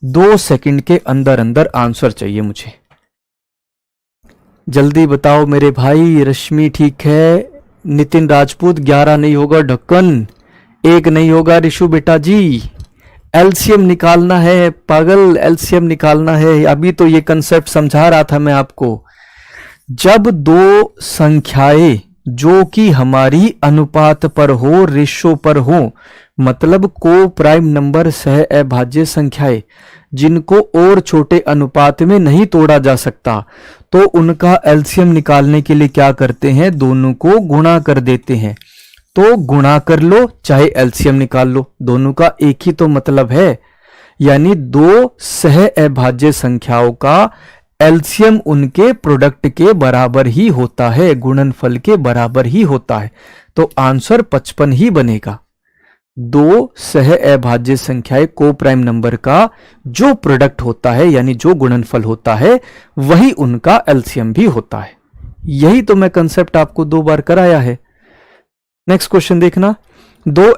2 सेकंड के अंदर अंदर आंसर चाहिए मुझे, जल्दी बताओ मेरे भाई। रश्मि ठीक है, नितिन राजपूत 11 नहीं होगा, ढक्कन 1 नहीं होगा, ऋषु बेटा जी एलसीएम निकालना है, पागल एलसीएम निकालना है। अभी तो ये कंसेप्ट समझा रहा था मैं आपको। जब 2 संख्याएं जो कि हमारी अनुपात पर हो, रेशो पर हो, मतलब को प्राइम नंबर सह अभाज्य संख्याएं जिनको और छोटे अनुपात में नहीं तोड़ा जा सकता, तो उनका एलसीएम निकालने के लिए क्या करते हैं? दोनों को गुणा कर देते हैं। तो गुणा कर लो चाहे एलसीएम निकाल लो, दोनों का एक ही तो मतलब है। यानी 2 सह अभाज्य संख्याओं का एलसीएम उनके प्रोडक्ट के बराबर ही होता है, गुणनफल के बराबर ही होता है। तो आंसर 55 ही बनेगा। 2 सह अभाज्य संख्याएं को प्राइम नंबर का जो प्रोडक्ट होता है, यानी जो गुणनफल होता है, वही उनका एलसीएम भी होता है। यही तो मैं कंसेप्ट आपको 2 बार कराया है। नेक्स्ट क्वेश्चन देखना। 2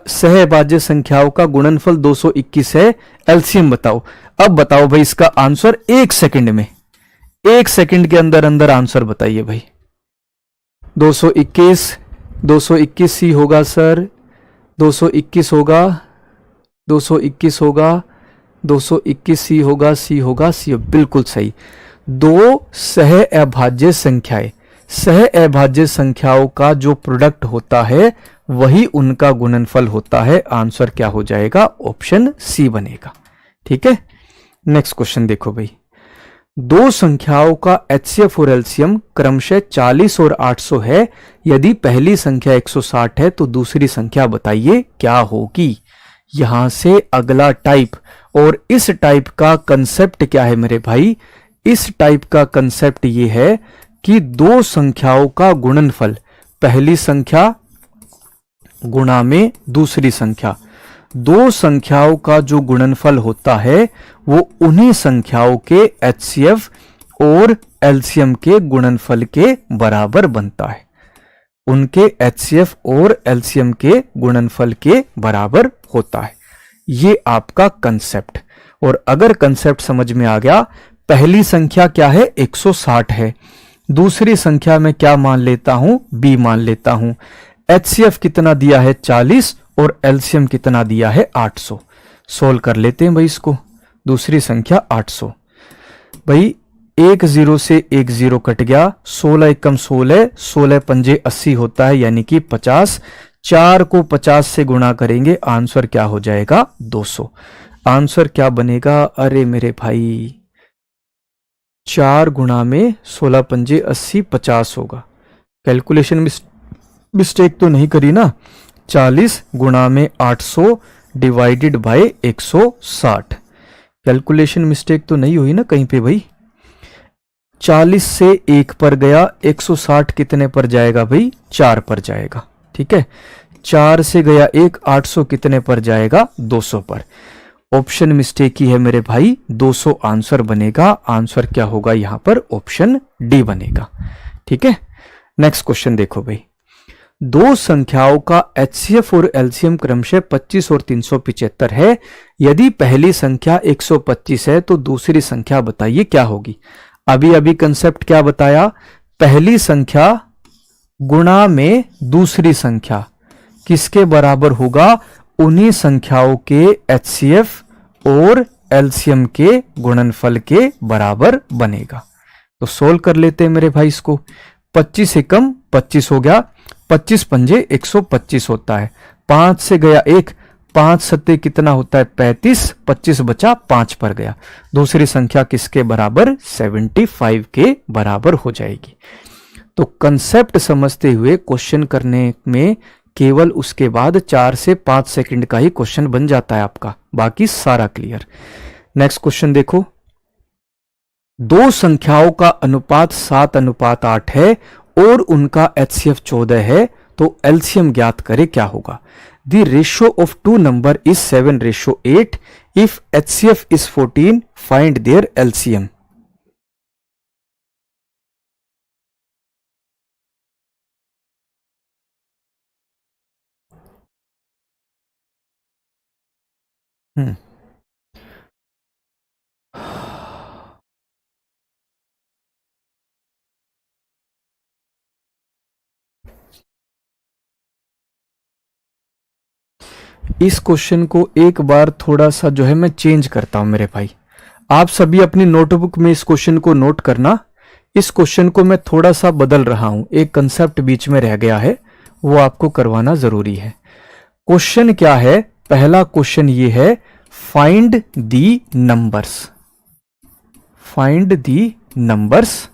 सह अभाज्य संख्याओं का गुणनफल 221 है, एलसीएम बताओ। अब बताओ भाई इसका आंसर 1 सेकंड में, 1 सेकंड के अंदर अंदर आंसर बताइए भाई। 221 सी होगा सर, 221 होगा, 221 होगा, 221 सी होगा, सी होगा, सी बिल्कुल सही। 2 सह अभाज्य संख्याएं, सह अभाज्य संख्याओं का जो प्रोडक्ट होता है वही उनका गुणनफल होता है। आंसर क्या हो जाएगा? ऑप्शन सी बनेगा। ठीक है, नेक्स्ट क्वेश्चन देखो भाई। दो संख्याओं का एचसीएफ और एलसीएम क्रमशः 40 और 800 है। यदि पहली संख्या 160 है तो दूसरी संख्या बताइए क्या होगी। यहां से अगला टाइप, और इस टाइप का कंसेप्ट क्या है मेरे भाई, इस टाइप का कंसेप्ट ये है कि दो संख्याओं का गुणनफल, पहली संख्या गुणा में दूसरी संख्या, दो संख्याओं का जो गुणनफल होता है वो उन्हीं संख्याओं के एचसीएफ और एलसीएम के गुणनफल के बराबर बनता है, उनके एचसीएफ और एलसीएम के गुणनफल के बराबर होता है। ये आपका कंसेप्ट। और अगर कंसेप्ट समझ में आ गया, पहली संख्या क्या है 160 है, दूसरी संख्या में क्या मान लेता हूं, b मान लेता हूं। एचसीएफ कितना दिया है 40 और एलसीएम कितना दिया है 800। सोल्व कर लेते हैं भाई इसको। दूसरी संख्या 800, भाई एक जीरो से एक जीरो कट गया, 16 एकम 16, 16 पंजे 80 होता है, यानी कि 50। 4 को 50 से गुणा करेंगे, आंसर क्या हो जाएगा 200। आंसर क्या बनेगा, अरे मेरे भाई 4 गुणा में 16 पंजे 80, 50 होगा। कैलकुलेशन मिस्टेक तो नहीं करी ना। 40 गुणा में 800 डिवाइडेड बाय 160, कैलकुलेशन मिस्टेक तो नहीं हुई ना कहीं पे भाई। 40 से 1 पर गया, 160 कितने पर जाएगा भाई, 4 पर जाएगा। ठीक है, 4 से गया 1, 800 कितने पर जाएगा, 200 पर। ऑप्शन मिस्टेक ही है मेरे भाई, 200 आंसर बनेगा। आंसर क्या होगा यहां पर, ऑप्शन डी बनेगा। ठीक है, नेक्स्ट क्वेश्चन देखो भाई। दो संख्याओं का एचसीएफ और एलसीएम क्रमशः 25 और 375 है। यदि पहली संख्या 125 है तो दूसरी संख्या बताइए क्या होगी। अभी अभी कंसेप्ट क्या बताया, पहली संख्या गुणा में दूसरी संख्या किसके बराबर होगा, उन्हीं संख्याओं के एचसीएफ और एलसीएम के गुणनफल के बराबर बनेगा। तो सोल्व कर लेते हैं मेरे भाई इसको। 25 एकम 25 हो गया, 25 पंजे 125 होता है। 5 से गया 1, 5 सत्ते कितना होता है 35, 25 बचा 5 पर गया। दूसरी संख्या किसके बराबर, 75 के बराबर हो जाएगी। तो कंसेप्ट समझते हुए क्वेश्चन करने में केवल उसके बाद 4 से 5 सेकंड का ही क्वेश्चन बन जाता है आपका, बाकी सारा क्लियर। नेक्स्ट क्वेश्चन देखो। दो संख्याओं का अनुपात 7:8 है और उनका एचसीएफ 14 है, तो एलसीएम ज्ञात करे क्या होगा। The ratio of two number is 7:8। If HCF is 14, find their LCM. इस क्वेश्चन को एक बार थोड़ा सा जो है मैं चेंज करता हूं मेरे भाई। आप सभी अपनी नोटबुक में इस क्वेश्चन को नोट करना। इस क्वेश्चन को मैं थोड़ा सा बदल रहा हूं, एक कंसेप्ट बीच में रह गया है, वो आपको करवाना जरूरी है। क्वेश्चन क्या है, पहला क्वेश्चन ये है, find the numbers. Find the numbers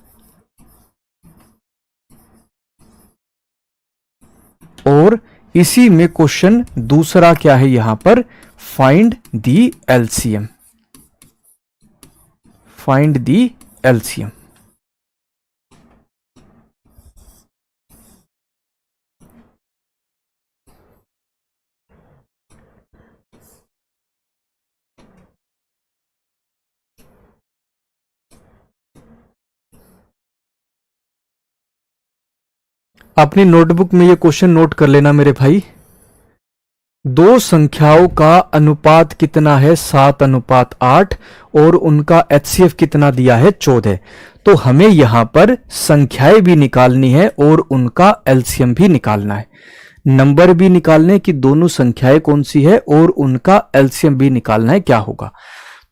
और इसी में क्वेश्चन दूसरा क्या है यहां पर, find the LCM. Find the LCM. अपनी नोटबुक में ये क्वेश्चन नोट कर लेना मेरे भाई। दो संख्याओं का अनुपात कितना है 7:8 और उनका एचसीएफ कितना दिया है 14। तो हमें यहां पर संख्याएं भी निकालनी है और उनका एलसीएम भी निकालना है, नंबर भी निकालने की दोनों संख्याएं कौन सी है और उनका एलसीएम भी निकालना है क्या होगा।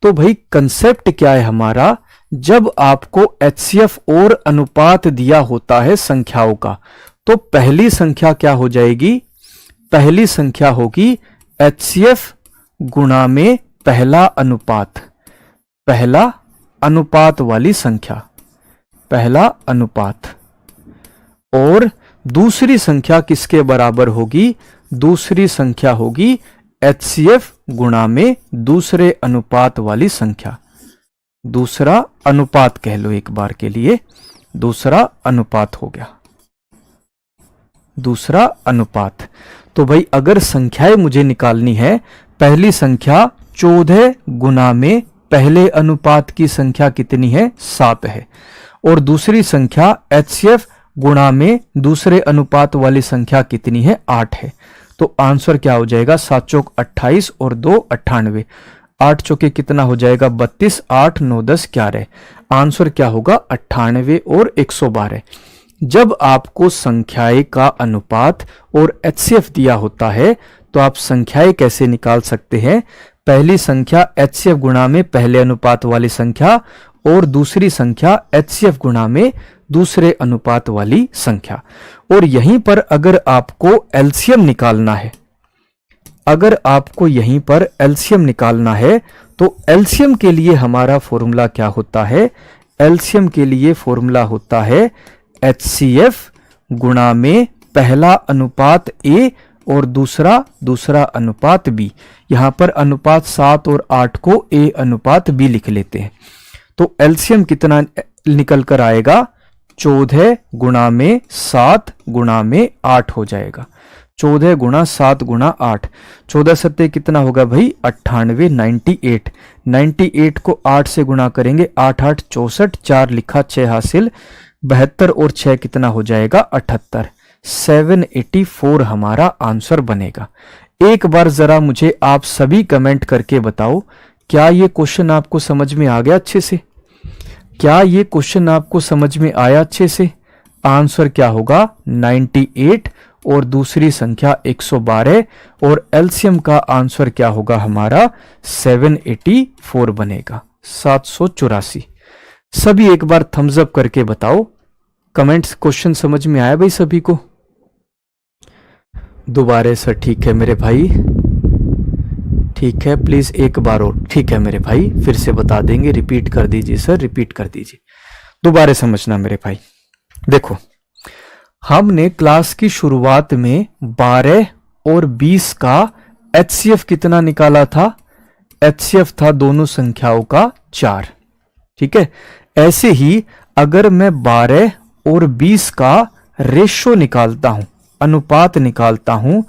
तो भाई कंसेप्ट क्या है हमारा, जब आपको एचसीएफ और अनुपात दिया होता है संख्याओं का, तो पहली संख्या क्या हो जाएगी, पहली संख्या होगी एचसीएफ गुणा में पहला अनुपात। पहला अनुपात वाली संख्या, पहला अनुपात, और दूसरी संख्या किसके बराबर होगी? दूसरी संख्या होगी HCF गुणा में दूसरे अनुपात वाली संख्या। दूसरा अनुपात कह लो एक बार के लिए, दूसरा अनुपात हो गया, दूसरा अनुपात। तो भाई अगर संख्याएं मुझे निकालनी है, पहली संख्या 14 गुना में पहले अनुपात की संख्या कितनी है? 7 है, और दूसरी संख्या HCF गुणा में दूसरे अनुपात वाली संख्या कितनी है? 8 है। तो आंसर क्या हो जाएगा? 7 चौक 28 और 2 98, 8 चौके कितना हो जाएगा? 32, 8 9 10 11। आंसर क्या होगा? 98 और 112। जब आपको संख्याएं का अनुपात और HCF दिया होता है तो आप संख्याएं कैसे निकाल सकते हैं? पहली संख्या HCF गुणा में पहले अनुपात वाली संख्या, और दूसरी संख्या HCF गुणा में दूसरे अनुपात वाली संख्या। और यहीं पर अगर आपको एलसीएम निकालना है, अगर आपको यहीं पर एलसीएम निकालना है तो एलसीएम के लिए हमारा फॉर्मूला क्या होता है? एलसीएम के लिए फॉर्मूला होता है HCF गुणा में पहला अनुपात A और दूसरा अनुपात B। यहां पर अनुपात 7 और 8 को A अनुपात B लिख लेते हैं। तो एलसीएम कितना निकल कर आएगा? 14 गुणा में 7 गुणा में 8 हो जाएगा। 14 गुणा 7 गुणा 8, 14 सत्ते कितना होगा भाई? 98, 98। 98 को 8 से गुणा करेंगे, 8 8 64, 4 लिखा 6 हासिल, 72 और 6 कितना हो जाएगा? 78। 784 हमारा आंसर बनेगा। एक बार जरा मुझे आप सभी कमेंट करके बताओ, क्या ये क्वेश्चन आपको समझ में आ गया अच्छे से? क्या ये क्वेश्चन आपको समझ में आया अच्छे से? आंसर क्या होगा? 98 और दूसरी संख्या 112, और एलसीएम का आंसर क्या होगा हमारा? 784 बनेगा, 784। सभी एक बार थम्स अप करके बताओ, कमेंट्स क्वेश्चन समझ में आया भाई सभी को? दोबारा सर ठीक है मेरे भाई, ठीक है, प्लीज एक बार और, ठीक है मेरे भाई, फिर से बता देंगे, रिपीट कर दीजिए सर, रिपीट कर दीजिए, दोबारा समझना मेरे भाई। देखो, हमने क्लास की शुरुआत में 12 और 20 का HCF कितना निकाला था? HCF था दोनों संख्याओं का 4। ठीक है, ऐसे ही अगर मैं 12 और 20 का रेशो निकालता हूं, अनुपात निकालता हूं,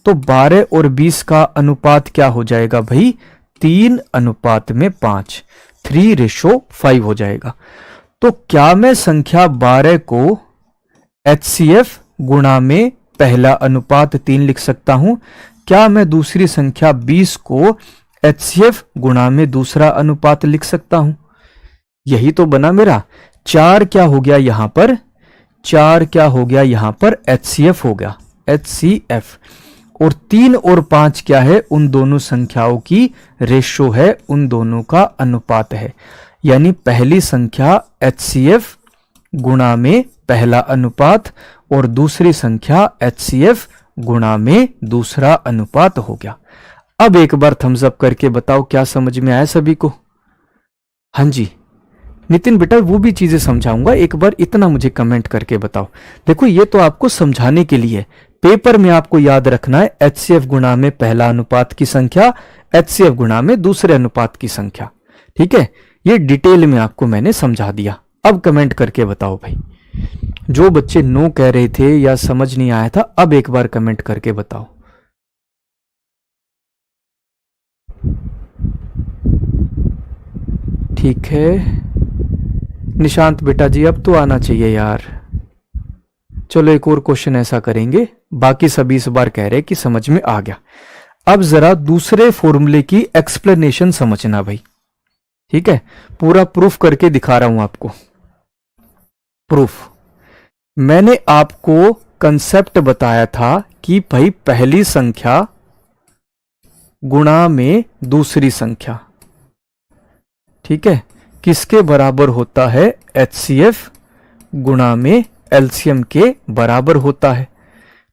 तो 12 और 20 का अनुपात क्या हो जाएगा भाई? 3 अनुपात में 5, 3:5 हो जाएगा। तो क्या मैं संख्या 12 को HCF गुणा में पहला अनुपात 3 लिख सकता हूं? क्या मैं दूसरी संख्या 20 को HCF गुणा में दूसरा अनुपात लिख सकता हूं? यही तो बना मेरा। 4 क्या हो गया यहां पर? 4 क्या हो गया यहां पर? HCF हो गया, HCF। और 3 और 5 क्या है? उन दोनों संख्याओं की रेशो है, उन दोनों का अनुपात है। यानी पहली संख्या HCF गुणा में पहला अनुपात और दूसरी संख्या HCF गुणा में दूसरा अनुपात हो गया। अब एक बार थम्स अप करके बताओ, क्या समझ में आया सभी को? हाँ जी नितिन बेटा, वो भी चीजें समझाऊंगा, एक बार इतना मुझे कमेंट करके बताओ। देखो, ये तो आपको समझाने के लिए, पेपर में आपको याद रखना है HCF गुणा में पहला अनुपात की संख्या, HCF गुणा में दूसरे अनुपात की संख्या। ठीक है, ये डिटेल में आपको मैंने समझा दिया। अब कमेंट करके बताओ भाई, जो बच्चे नो कह रहे थे या समझ नहीं आया था, अब एक बार कमेंट करके बताओ। ठीक है निशांत बेटा जी, अब तो आना चाहिए यार। चलो एक और क्वेश्चन ऐसा करेंगे, बाकी सभी इस बार कह रहे कि समझ में आ गया। अब जरा दूसरे फॉर्मूले की एक्सप्लेनेशन समझना भाई। ठीक है, पूरा प्रूफ करके दिखा रहा हूं आपको। प्रूफ मैंने आपको कंसेप्ट बताया था कि भाई पहली संख्या गुणा में दूसरी संख्या, ठीक है, किसके बराबर होता है? HCF गुणा में LCM के बराबर होता है।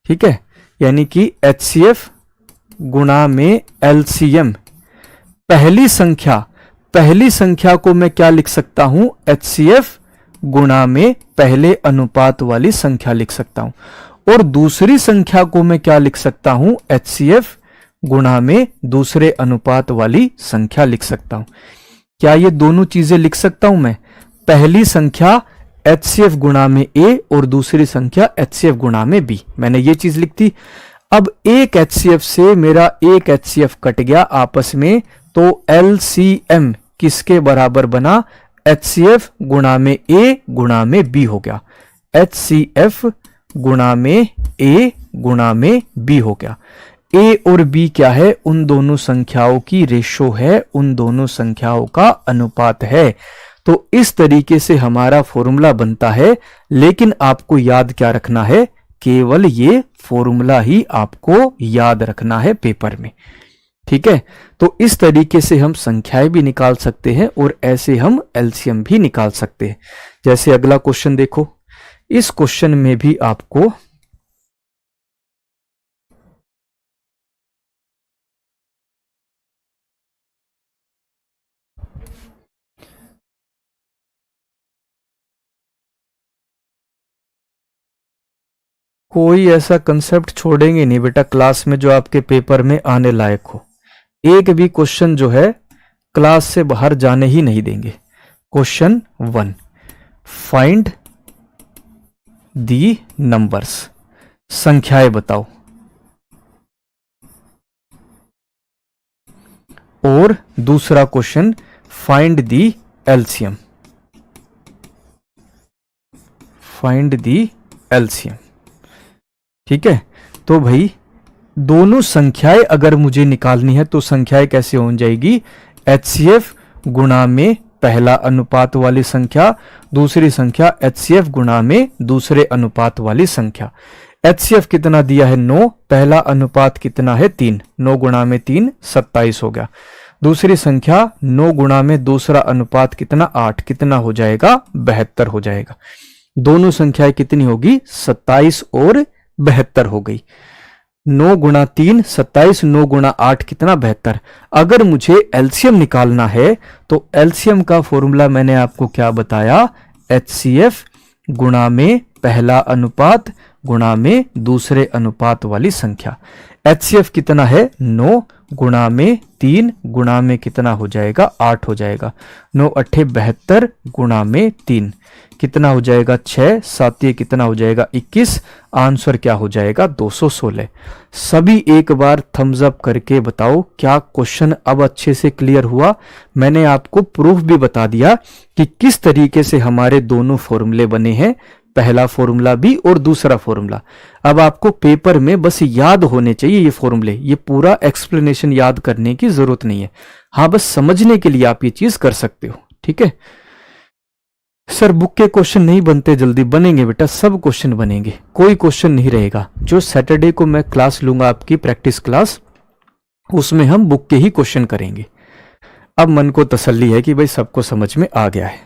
ठीक है, यानी कि HCF गुणा में LCM, पहली संख्या पहली संख्या को मैं क्या लिख सकता हूं, HCF गुणा में पहले अनुपात वाली संख्या लिख सकता हूं, और दूसरी संख्या को मैं क्या लिख सकता हूं, HCF गुणा में दूसरे अनुपात वाली संख्या लिख सकता हूं। क्या ये दोनों चीजें लिख सकता हूं मैं? पहली संख्या HCF गुणा में A और दूसरी संख्या HCF गुणा में B, मैंने ये चीज लिख दी। अब एक HCF से मेरा एक HCF कट गया आपस में, तो LCM किसके बराबर बना, HCF गुणा में A गुणा में B हो गया। HCF गुणा में A गुणा में B हो गया। A और B क्या है, उन दोनों संख्याओं की रेशो है, उन दोनों संख्याओं का अनुपात है। तो इस तरीके से हमारा फॉर्मूला बनता है, लेकिन आपको याद क्या रखना है, केवल ये फॉर्मूला ही आपको याद रखना है पेपर में, ठीक है। तो इस तरीके से हम संख्याएं भी निकाल सकते हैं और ऐसे हम एलसीएम भी निकाल सकते हैं। जैसे अगला क्वेश्चन देखो, इस क्वेश्चन में भी आपको कोई ऐसा कंसेप्ट छोड़ेंगे नहीं बेटा क्लास में जो आपके पेपर में आने लायक हो। एक भी क्वेश्चन जो है क्लास से बाहर जाने ही नहीं देंगे। क्वेश्चन 1, फाइंड दी नंबर्स, संख्याएं बताओ। और दूसरा question, find the LCM, find the LCM, ठीक है। तो भाई दोनों संख्याएं अगर मुझे निकालनी है तो संख्याएं कैसे हो जाएगी, HCF गुणा में पहला अनुपात वाली संख्या, दूसरी संख्या HCF गुणा में दूसरे अनुपात वाली संख्या। HCF कितना दिया है 9, पहला अनुपात कितना है 3, 9 गुणा में 3 27 हो गया। दूसरी संख्या 9 गुणा में दूसरा अनुपात कितना 8, कितना हो जाएगा 72 हो जाएगा। दोनों संख्याएं कितनी होगी 27 और 72 हो गई। 9 गुणा 3 27, 9 गुणा 8 कितना 72। अगर मुझे एलसीएम निकालना है तो एलसीएम का फॉर्मूला मैंने आपको क्या बताया, HCF गुणा में पहला अनुपात गुणा में दूसरे अनुपात वाली संख्या। HCF कितना है 9 गुणा में 3 गुणा में कितना हो जाएगा 8 हो जाएगा। 9 8 72 गुणा में 3 कितना हो जाएगा 6, 7 कितना हो जाएगा 21। आंसर क्या हो जाएगा 216। सभी एक बार थम्स अप करके बताओ क्या क्वेश्चन अब अच्छे से क्लियर हुआ। मैंने आपको प्रूफ भी बता दिया कि किस तरीके से हमारे दोनों फॉर्मूले बने हैं, पहला फॉर्मूला भी और दूसरा फॉर्मूला। अब आपको पेपर में बस याद होने चाहिए ये फॉर्मूले, ये पूरा एक्सप्लेनेशन याद करने की जरूरत नहीं है। हाँ, बस समझने के लिए आप ये चीज कर सकते हो, ठीक है। सर बुक के क्वेश्चन नहीं बनते जल्दी, बनेंगे बेटा, सब क्वेश्चन बनेंगे, कोई क्वेश्चन नहीं रहेगा। जो सैटरडे को मैं क्लास लूंगा आपकी प्रैक्टिस क्लास, उसमें हम बुक के ही क्वेश्चन करेंगे। अब मन को तसल्ली है कि भाई सबको समझ में आ गया है।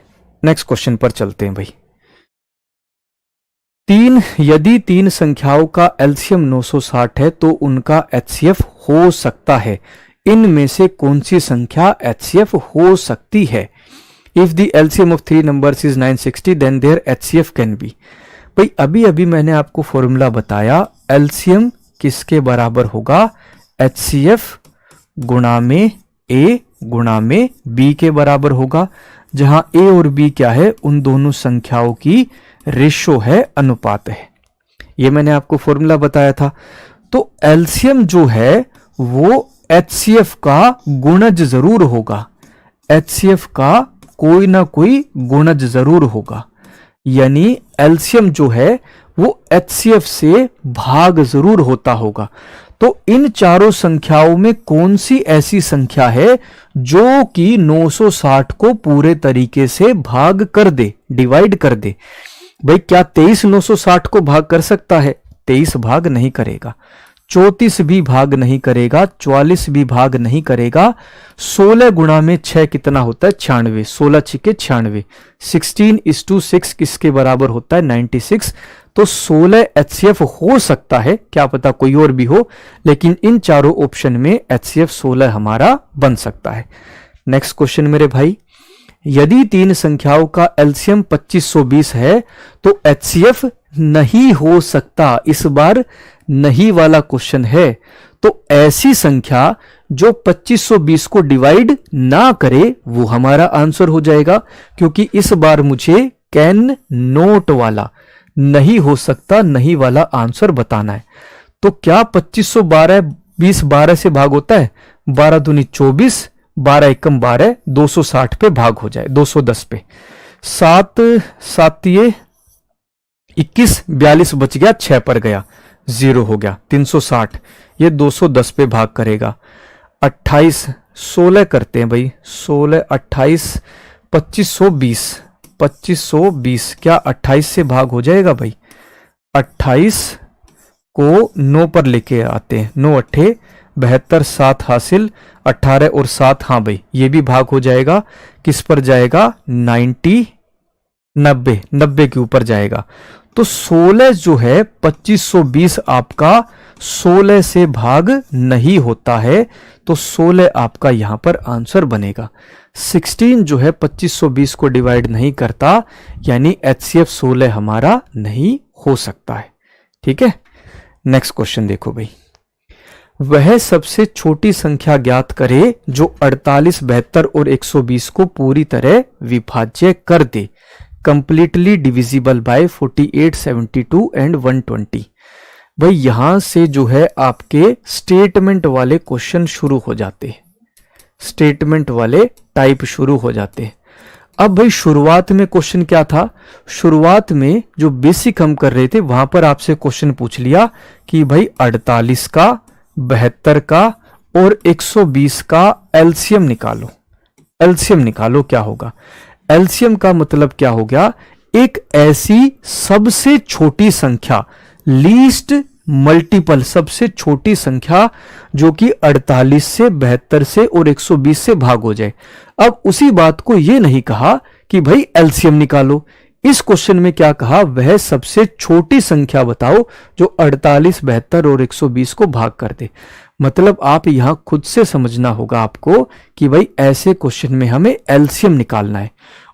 नेक्स्ट क्वेश्चन पर चलते हैं भाई। यदि तीन संख्याओं का एलसीएम 960 है तो उनका HCF हो सकता है, इनमें से कौन सी संख्या HCF हो सकती है। If the LCM of three numbers is 960 then their HCF can be। भाई अभी अभी मैंने आपको फॉर्मूला बताया, LCM किसके बराबर होगा, HCF गुणा में A गुणा में B के बराबर होगा, जहां A और B क्या है, उन दोनों संख्याओं की रेशो है, अनुपात है। ये मैंने आपको फॉर्मूला बताया था। तो LCM जो है वो HCF का गुणज जरूर होगा, HCF का कोई ना कोई गुणज जरूर होगा, यानी एलसीएम जो है वो HCF से भाग जरूर होता होगा। तो इन चारों संख्याओं में कौन सी ऐसी संख्या है जो कि 960 को पूरे तरीके से भाग कर दे, डिवाइड कर दे। भाई क्या 23 960 को भाग कर सकता है, 23 भाग नहीं करेगा, 34 भी भाग नहीं करेगा, 44 भी भाग नहीं करेगा। 16 गुणा में 6 कितना होता है 96, 16 छिके 96, 16:6 किसके बराबर होता है 96। तो 16 HCF हो सकता है, क्या पता कोई और भी हो, लेकिन इन चारों ऑप्शन में HCF 16 हमारा बन सकता है। नेक्स्ट क्वेश्चन मेरे भाई, यदि तीन संख्याओं का एलसीएम 2520 है तो एचसीएफ नहीं हो सकता। इस बार नहीं वाला क्वेश्चन है। तो ऐसी संख्या जो 2520 को डिवाइड ना करे वो हमारा आंसर हो जाएगा, क्योंकि इस बार मुझे कैन नोट वाला नहीं हो सकता नहीं वाला आंसर बताना है। तो क्या 2512 20 12 से भाग होता है? 12 दूनी 24, 12 एकम 12, 260 पे भाग हो जाए, 210 पे। 7 7 21, 42 बच गया, 6 पर गया, 0 हो गया, 360। ये 210 पे भाग करेगा। 28 16 करते हैं भाई, 16 28 2520, 2520 क्या 28 से भाग हो जाएगा भाई? 28 को 9 पर लेके आते हैं, 9 अट्ठे 72, 7 हासिल, 18 और 7, हाँ भाई ये भी भाग हो जाएगा। किस पर जाएगा? 90 के ऊपर जाएगा। तो 16 जो है 2520 आपका 16 से भाग नहीं होता है, तो 16 आपका यहां पर आंसर बनेगा। 16 जो है 2520 को डिवाइड नहीं करता, यानी एचसीएफ 16 हमारा नहीं हो सकता है। ठीक है, नेक्स्ट क्वेश्चन देखो भाई, वह सबसे छोटी संख्या ज्ञात करे जो 48, 72 और 120 को पूरी तरह विभाज्य कर दे, कंप्लीटली डिविजिबल बाय 48, 72 एंड 120। भाई यहां से जो है आपके स्टेटमेंट वाले क्वेश्चन शुरू हो जाते हैं, स्टेटमेंट वाले टाइप शुरू हो जाते हैं। अब भाई शुरुआत में क्वेश्चन क्या था? शुरुआत में जो बेसिक हम कर रहे थे वहां पर आपसे क्वेश्चन पूछ लिया कि भाई 48 का, 72 का और 120 का एलसीएम निकालो। एलसीएम निकालो क्या होगा? एलसीएम का मतलब क्या हो गया? एक ऐसी सबसे छोटी संख्या, लीस्ट मल्टीपल, सबसे छोटी संख्या जो कि 48 से, 72 से और 120 से भाग हो जाए। अब उसी बात को यह नहीं कहा कि भाई एलसीएम निकालो। इस क्वेश्चन में क्या कहा? वह सबसे छोटी संख्या बताओ जो 48, 72 और 120 को भाग कर दे। मतलब आप यहां खुद से समझना होगा आपको कि भाई ऐसे क्वेश्चन में हमें एलसीएम निकालना है।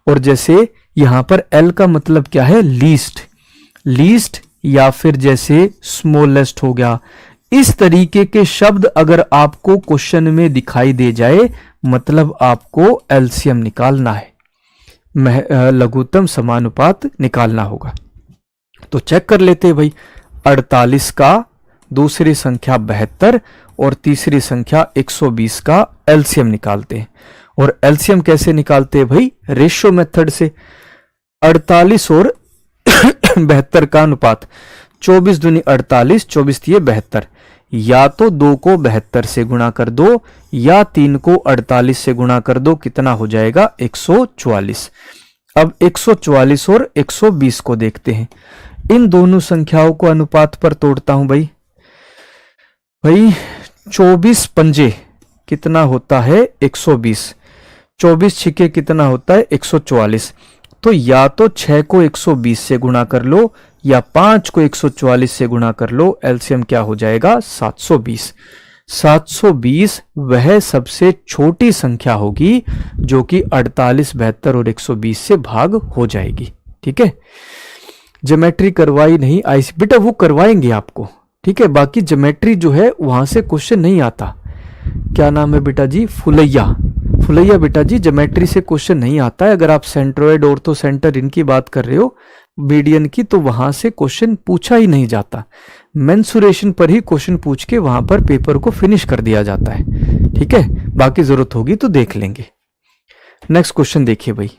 और जैसे यहां पर एल का मतलब क्या है? लीस्ट, लीस्ट या फिर जैसे स्मॉलेस्ट हो गया। इस तरीके के शब्द अगर आपको क्वेश्चन में दिखाई दे जाए, मतलब आपको एलसीएम निकालना है, लघुत्तम समानुपात निकालना होगा। तो चेक कर लेते हैं भाई, 48 का, दूसरी संख्या 72 और तीसरी संख्या 120 का एलसीएम निकालते हैं। और एलसीएम कैसे निकालते हैं भाई? रेशियो मेथड से। 48 और 72 का अनुपात, 24 दूनी 48, 24 तिये 72। या तो 2 को 72 से गुणा कर दो या 3 को 48 से गुणा कर दो, कितना हो जाएगा? 144। अब 144 और 120 को देखते हैं। इन दोनों संख्याओं को अनुपात पर तोड़ता हूं भाई। 24 पंजे कितना होता है? 120। 24 छिके कितना होता है? 144। तो या तो 6 को 120 से गुणा कर लो या 5 को 144 से गुणा कर लो। एलसीएम क्या हो जाएगा? 720। 720 वह सबसे छोटी संख्या होगी जो कि 48, 72 और 120 से भाग हो जाएगी। ठीक है, ज्योमेट्री करवाई नहीं आई बेटा, वो करवाएंगे आपको। ठीक है, बाकी ज्योमेट्री जो है वहां से क्वेश्चन नहीं आता। क्या नाम है बेटा जी? फुलैया। फुलैया बेटा जी, ज्योमेट्री से क्वेश्चन नहीं आता है। अगर आप सेंट्रोइड, ऑर्थो सेंटर इनकी बात कर रहे हो, मीडियन की, तो वहां से क्वेश्चन पूछा ही नहीं जाता। मेंसुरेशन पर ही क्वेश्चन पूछ के वहां पर पेपर को फिनिश कर दिया जाता है। ठीक है, बाकी जरूरत होगी तो देख लेंगे। नेक्स्ट क्वेश्चन देखिए भाई,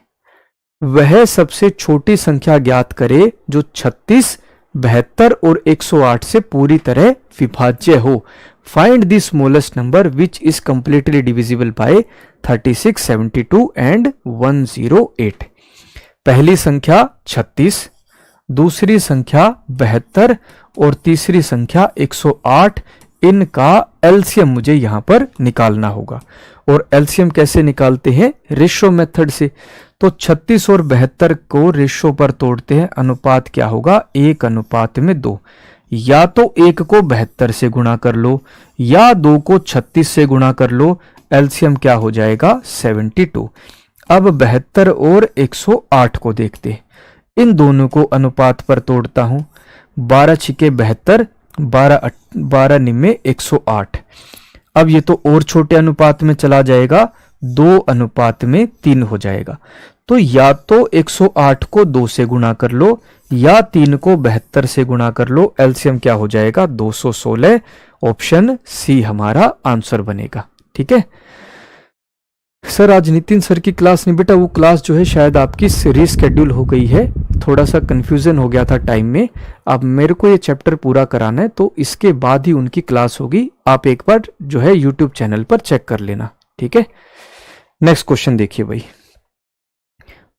वह सबसे छोटी संख्या ज्ञात करे जो 36, 72 और 108 से पूरी तरह विभाज्य हो। Find the smallest number which is completely divisible bye 36, 72 and 108। पहली संख्या 36, दूसरी संख्या 72 और तीसरी संख्या 108। इनका एलसीएम मुझे यहां पर निकालना होगा। और एलसीएम कैसे निकालते हैं? रेशियो मेथड से। तो 36 और 72 को रेशियो पर तोड़ते हैं। अनुपात क्या होगा? 1:2। या तो 1 को 72 से गुणा कर लो या 2 को 36 से गुणा कर लो। एलसीएम क्या हो जाएगा 72। अब 72 और 108 को देखते हैं। इन दोनों को अनुपात पर तोड़ता हूं। 12 छिके 72, 12 निम्मे 108। अब ये तो और छोटे अनुपात में चला जाएगा, 2 अनुपात में 3 हो जाएगा। तो या तो 108 को 2 से गुणा कर लो या 3 को 72 से गुणा कर लो। एलसीएम क्या हो जाएगा 216। ऑप्शन सी हमारा आंसर बनेगा। ठीक है सर, आज नितिन सर की क्लास नहीं बेटा, वो क्लास जो है शायद आपकी रीस्केड्यूल हो गई है, थोड़ा सा कंफ्यूजन हो गया था टाइम में। अब मेरे को ये चैप्टर पूरा कराना है तो इसके बाद ही उनकी क्लास होगी। आप एक बार जो है यूट्यूब चैनल पर चेक कर लेना। ठीक है, नेक्स्ट क्वेश्चन देखिए भाई।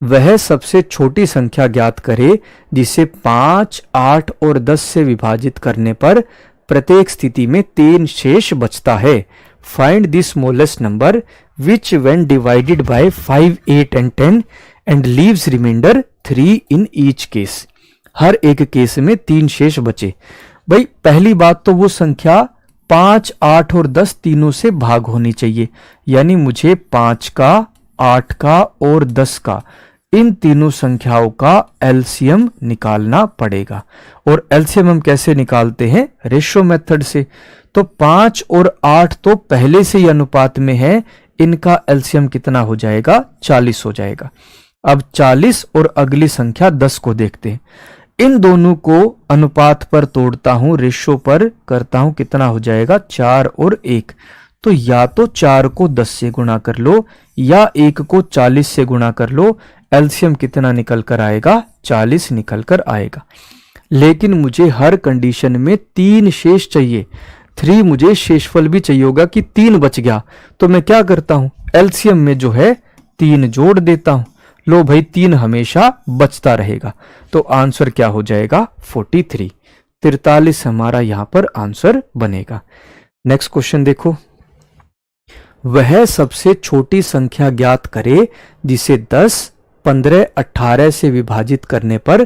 वह सबसे छोटी संख्या ज्ञात करे जिसे 5, 8 और 10 से विभाजित करने पर प्रत्येक स्थिति में 3 शेष बचता है। Find the smallest number which when divided by 5, 8 and 10 and leaves remainder 3 in each case. हर एक केस में 3 शेष बचे। भाई पहली बात तो वो संख्या 5, 8 और 10 तीनों से भाग होनी चाहिए, यानी मुझे 5 का, 8 का और 10 का, इन तीनों संख्याओं का एलसीएम निकालना पड़ेगा। और एलसीएम हम कैसे निकालते हैं? रेशियो मेथड से। तो 5 और 8 तो पहले से ही अनुपात में है, इनका एलसीएम कितना हो जाएगा? 40 हो जाएगा। अब 40 और अगली संख्या 10 को देखते हैं। इन दोनों को अनुपात पर तोड़ता हूं, रेशियो पर करता हूं, कितना हो जाएगा? 4 और 1। तो या तो 4 को 10 से गुणा कर लो या 1 को 40 से गुणा कर लो। एलसीएम कितना निकल कर आएगा? 40 निकल कर आएगा। लेकिन मुझे हर कंडीशन में 3 शेष चाहिए। 3 मुझे शेषफल भी चाहिए होगा कि 3 बच गया, तो मैं क्या करता हूं? एलसीएम में जो है 3 जोड़ देता हूं। लो भाई 3 हमेशा बचता रहेगा। तो आंसर क्या हो जाएगा? 43। 43 हमारा यहां पर आंसर बनेगा। नेक्स्ट क्वेश्चन देखो। वह सबसे छोटी संख्या ज्ञात करे जिसे 10, 15, 18 से विभाजित करने पर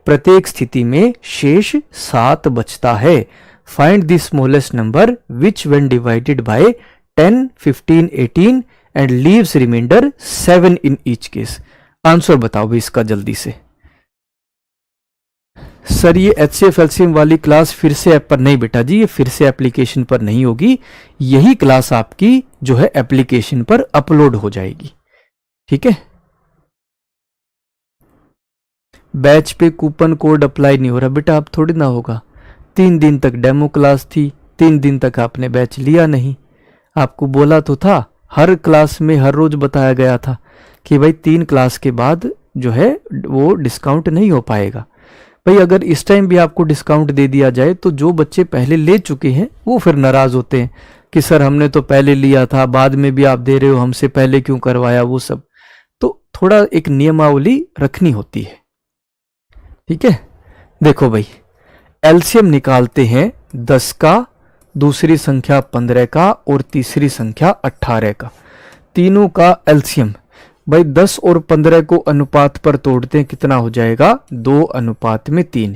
प्रत्येक स्थिति में शेष 7 बचता है। Find the smallest number which when divided by 10, 15, 18 and leaves remainder 7 in each case. Answer बताओ भी इसका जल्दी से। सर ये एचसीएफ एलसीएम वाली क्लास फिर से ऐप पर नहीं बेटा जी, ये फिर से एप्लीकेशन पर नहीं होगी। यही क्लास आपकी जो है एप्लीकेशन पर अपलोड हो जाएगी। ठीक है, बैच पे कूपन कोड अप्लाई नहीं हो रहा बेटा, अब थोड़ी ना होगा। 3 दिन तक डेमो क्लास थी, 3 दिन तक आपने बैच लिया नहीं। आपको बोला तो था, हर क्लास में हर रोज बताया गया था कि भाई 3 क्लास के बाद जो है वो डिस्काउंट नहीं हो पाएगा। भाई अगर इस टाइम भी आपको डिस्काउंट दे दिया जाए तो जो बच्चे पहले ले चुके हैं वो फिर नाराज होते हैं कि सर हमने तो पहले लिया था, बाद में भी आप दे रहे हो, हमसे पहले क्यों करवाया, वो सब। तो थोड़ा एक नियमावली रखनी होती है। ठीक है, देखो भाई एलसीएम निकालते हैं 10 का, दूसरी संख्या 15 का और तीसरी संख्या 18 का। तीनों का एलसीएम भाई 10 और 15 को अनुपात पर तोड़ते हैं, कितना हो जाएगा? 2 अनुपात में 3।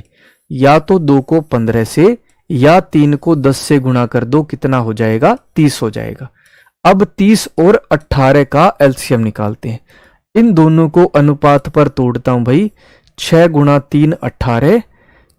या तो 2 को 15 से या 3 को 10 से गुणा कर दो, कितना हो जाएगा? 30 हो जाएगा। अब 30 और 18 का एलसीएम निकालते हैं। इन दोनों को अनुपात पर तोड़ता हूं भाई। 6 गुणा 3 18,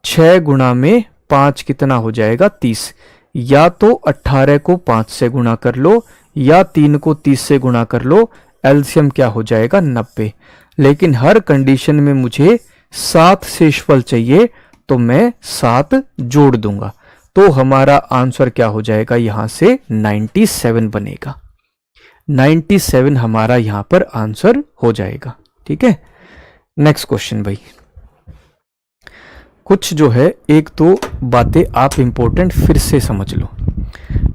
6 गुणा में 5 कितना हो जाएगा? 30। या तो 18 को 5 से गुणा कर लो या 3 को 30 से गुणा कर लो। एलसीएम क्या हो जाएगा? 90। लेकिन हर कंडीशन में मुझे 7 शेषफल चाहिए, तो मैं 7 जोड़ दूंगा। तो हमारा आंसर क्या हो जाएगा? यहां से 97 बनेगा। 97 हमारा यहां पर आंसर हो जाएगा। ठीक है, नेक्स्ट क्वेश्चन भाई। कुछ जो है एक दो बातें आप इंपॉर्टेंट फिर से समझ लो।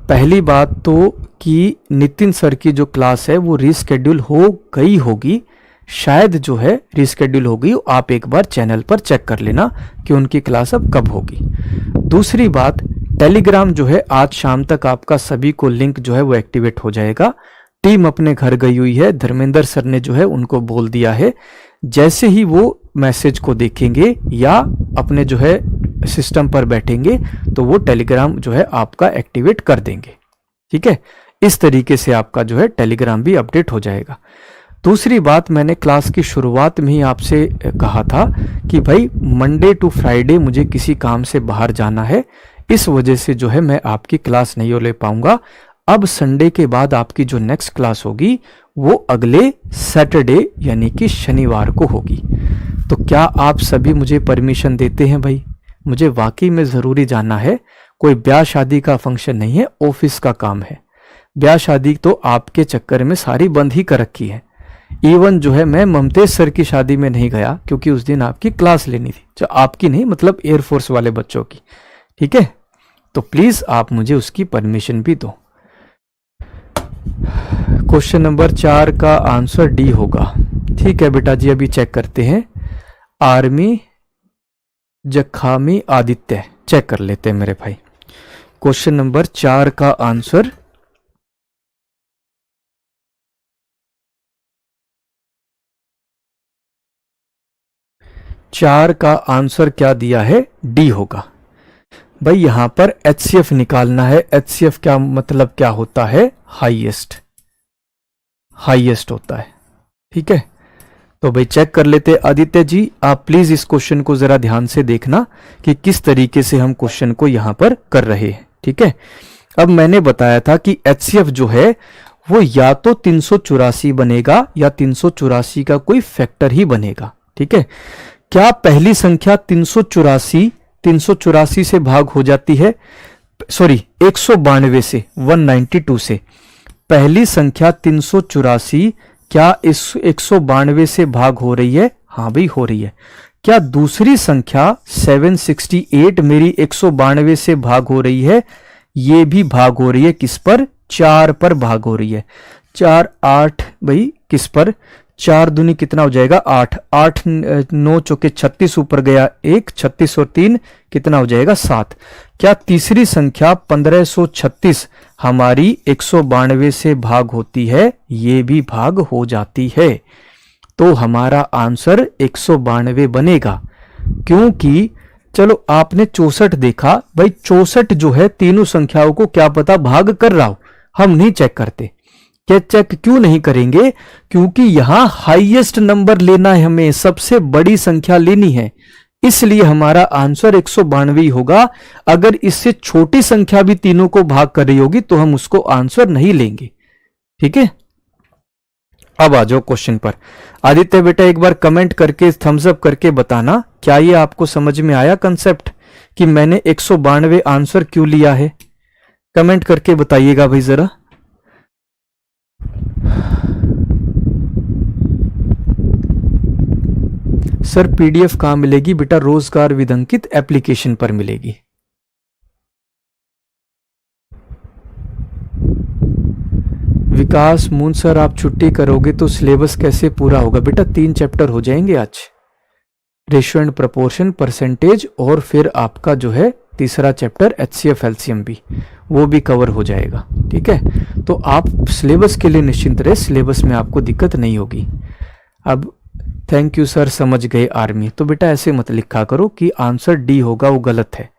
पहली बात तो कि नितिन सर की जो क्लास है वो रीस्केड्यूल हो गई होगी, शायद जो है रीस्केड्यूल हो गई। आप एक बार चैनल पर चेक कर लेना कि उनकी क्लास अब कब होगी। दूसरी बात, टेलीग्राम जो है आज शाम तक आपका सभी को लिंक जो है वो एक्टिवेट हो जाएगा। टीम अपने घर गई हुई है, धर्मेंद्र सर ने जो है उनको बोल दिया है। जैसे ही वो मैसेज को देखेंगे या अपने जो है सिस्टम पर बैठेंगे तो वो टेलीग्राम जो है आपका एक्टिवेट कर देंगे। ठीक है, इस तरीके से आपका जो है टेलीग्राम भी अपडेट हो जाएगा। दूसरी बात, मैंने क्लास की शुरुआत में ही आपसे कहा था कि भाई मंडे टू फ्राइडे मुझे किसी काम से बाहर जाना है, इस वजह से जो है मैं आपकी क्लास नहीं ले पाऊंगा। अब संडे के बाद आपकी जो नेक्स्ट क्लास होगी वो अगले सैटरडे यानी कि शनिवार को होगी। तो क्या आप सभी मुझे परमिशन देते हैं भाई? मुझे वाकई में ज़रूरी जाना है, कोई ब्याह शादी का फंक्शन नहीं है, ऑफिस का काम है। ब्याह शादी तो आपके चक्कर में सारी बंद ही कर रखी है। इवन जो है मैं ममतेज सर की शादी में नहीं गया क्योंकि उस दिन आपकी क्लास लेनी थी, जो आपकी नहीं मतलब एयरफोर्स वाले बच्चों की, ठीक है। तो प्लीज आप मुझे उसकी परमिशन भी दो। क्वेश्चन नंबर 4 का आंसर डी होगा। ठीक है बेटा जी, अभी चेक करते हैं। आर्मी जखामी आदित्य, चेक कर लेते हैं मेरे भाई। क्वेश्चन नंबर 4 का आंसर क्या दिया है? डी होगा। भाई यहां पर HCF निकालना है। HCF क्या मतलब क्या होता है? हाईएस्ट होता है, ठीक है। तो भाई चेक कर लेते। आदित्य जी आप प्लीज इस क्वेश्चन को जरा ध्यान से देखना कि किस तरीके से हम क्वेश्चन को यहां पर कर रहे हैं, ठीक है। अब मैंने बताया था कि HCF जो है वो या तो 384 बनेगा या 384 का कोई फैक्टर ही बनेगा, ठीक है। क्या पहली संख्या 384 से भाग हो जाती है? सॉरी 192 से, 192 से। पहली संख्या 384 क्या इस 192 से भाग हो रही है? हाँ भाई हो रही है। क्या दूसरी संख्या 768 मेरी 192 से भाग हो रही है? ये भी भाग हो रही है। किस पर? 4 पर भाग हो रही है। 4 8 भाई किस पर? 4 दूनी कितना हो जाएगा? 8 8 9 चौके 36, ऊपर गया 1, 36 और 3 कितना हो जाएगा? 7। क्या तीसरी संख्या 1536 हमारी 192 से भाग होती है? ये भी भाग हो जाती है। तो हमारा आंसर 192 बनेगा। क्योंकि चलो आपने 64 देखा, भाई 64 जो है तीनों संख्याओं को क्या पता भाग कर रहा हो, हम नहीं चेक करते। क्या चेक क्यों नहीं करेंगे? क्योंकि यहां हाईएस्ट नंबर लेना है, हमें सबसे बड़ी संख्या लेनी है, इसलिए हमारा आंसर 192 होगा। अगर इससे छोटी संख्या भी तीनों को भाग कर रही होगी तो हम उसको आंसर नहीं लेंगे, ठीक है। अब आ जाओ क्वेश्चन पर। आदित्य बेटा एक बार कमेंट करके थम्स अप करके बताना, क्या ये आपको समझ में आया कंसेप्ट कि मैंने 192 आंसर क्यों लिया है? कमेंट करके बताइएगा भाई जरा। सर PDF कहां मिलेगी? बेटा रोजगार विद अंकित एप्लीकेशन पर मिलेगी। विकास मून सर आप छुट्टी करोगे तो सिलेबस कैसे पूरा होगा? बेटा 3 चैप्टर हो जाएंगे आज, रेशियो एंड प्रोपोर्शन, परसेंटेज, और फिर आपका जो है तीसरा चैप्टर HCF LCM भी, वो भी कवर हो जाएगा, ठीक है। तो आप सिलेबस के लिए निश्चिंत रहे, सिलेबस में आपको दिक्कत नहीं होगी। अब थैंक यू सर, समझ गए आर्मी। तो बेटा ऐसे मत लिखा करो कि आंसर डी होगा, वो गलत है।